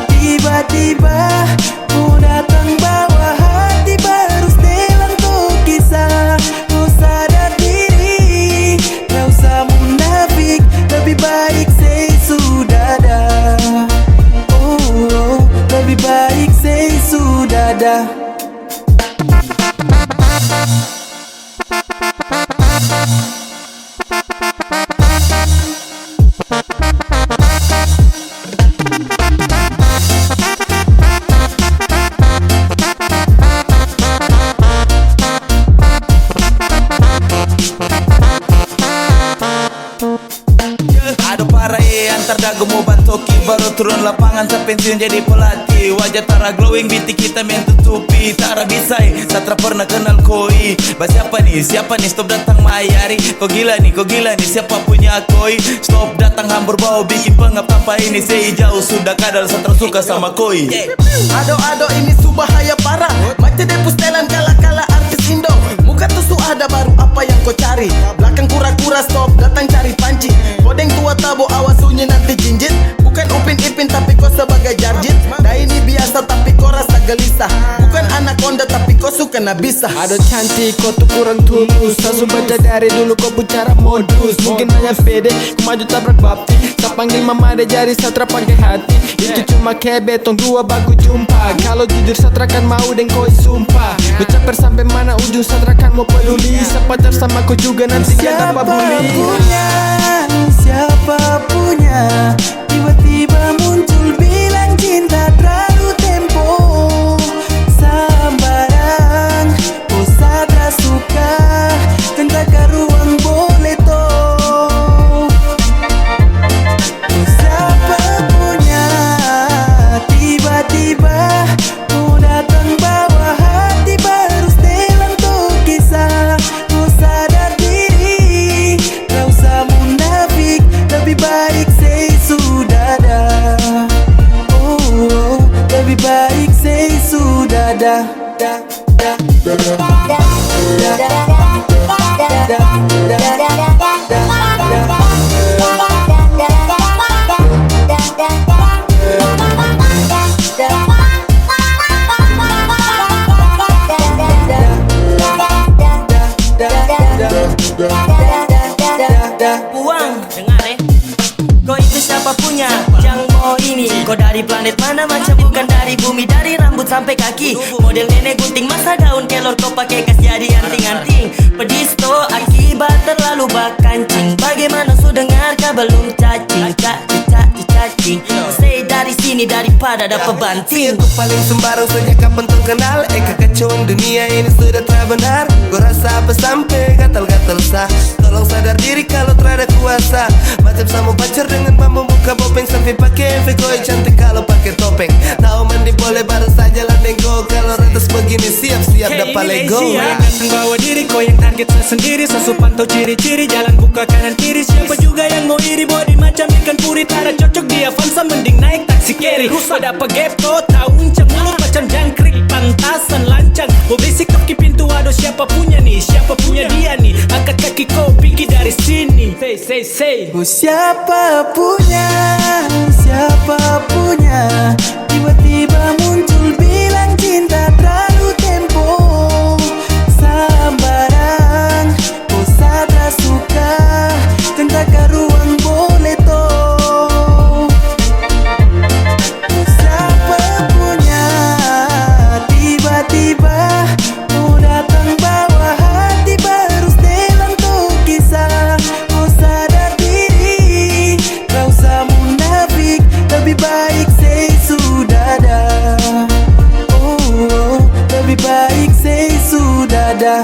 tiba-tiba kau datang bawa hati baru setelan tuh kisah. Kau sadar diri, kau usah munafik, lebih baik say sudah dah. Oh, lebih baik say sudah dah. Aduh parah antar dagu mau bantoki baru turun lapangan sampai pensiun jadi pelatih. Wajah tara glowing binti kita main tutupi. Tara bisai satra pernah kenal koi. Siapa nih stop datang mayari. Kau gila nih siapa punya koi. Stop datang hambur bau bikin pengap tanpa ini. Sei jauh sudah kadal satra suka sama koi. Ado ini subahaya parah. Macam depus telan kala-kala artis Indo. Muka tusu ada baru apa yang kau cari. Belakang kura-kura stop datang cari pancing. Kodeng tua tabo awas sunyi nanti jinjit. Bukan Upin Ipin tapi kau sebagai jarjit. Dah ini biasa tapi kau rasa gelisah. Bukan anaconda tapi kau suka nabisa. Ado cantik kau tuh kurang tulus. Langsung baca dari dulu kau bicara modus. Mungkin hanya pede ku maju tabrak bapti. Tak panggil mama deh jari satra pakai hati. Itu cuma kayak tong dua baku jumpa. Kalau jujur satra kan mau deng koi sumpah. Ku caper sampai mana ujung satra kan mau peduli. Sepacar sama kau juga nanti kan dapat bully. Siapa punya tiba-tiba muncul bilang cinta terlalu tempo. Sambarang oh sadra suka cinta ke ruang boleh toh. Siapa punya tiba-tiba kau datang bawa hati baru setelan tuh kisah. Kau sadar diri, kau usah munafik, lebih baik say sudah dah. Oh, lebih baik say sudah dah. Uang, dengar kau itu siapa punya? Yang mau ini kau dari planet mana macam bukan dari bumi. Dari rambut sampai kaki model nenek gunting masa daun kelor kau pakai kas jadi anting-anting. Pedis to akibat terlalu bakancing. Bagaimana su dengar kau belum cacing. Cacing say dari sini daripada dapat banting. Aku paling sembarang sejak kapan tuh kenal. Kekacauan dunia ini sudah terbenar. Gua rasa apa sampai gatal-gatal sah. Tolong sadar diri kalau terada kuasa. Macam sama pacar dengan mampu buka bopeng sampai pakai koi cantik kalau pakai topeng. Tahu mandi boleh baru saja landeng go. Kalau ratas begini siap-siap dapat lego. Datang bawa diri kau yang target sendiri. Sasu pantau ciri-ciri jalan buka kanan kiri. Siapa juga yang mau iri body macam ikan puri. Tara cocok di Avanza mending naik taksi carry. Kau dapat gepto tahu uncang mulut macam jangkrik. Pantasan lancang kau besi kaki pintu. Aduh siapa punya nih, siapa punya dia nih. Akan say Oh siapa punya tiba-tiba muncul bilang cinta terlalu tempo sambarang oh sadra suka tentaka ruang boleh toh oh siapa punya tiba-tiba mau datang bawa hati baru setelan tuh kisah oh sadar diri kau usah munafik lebih baik say sudah dah oh lebih baik say sudah dah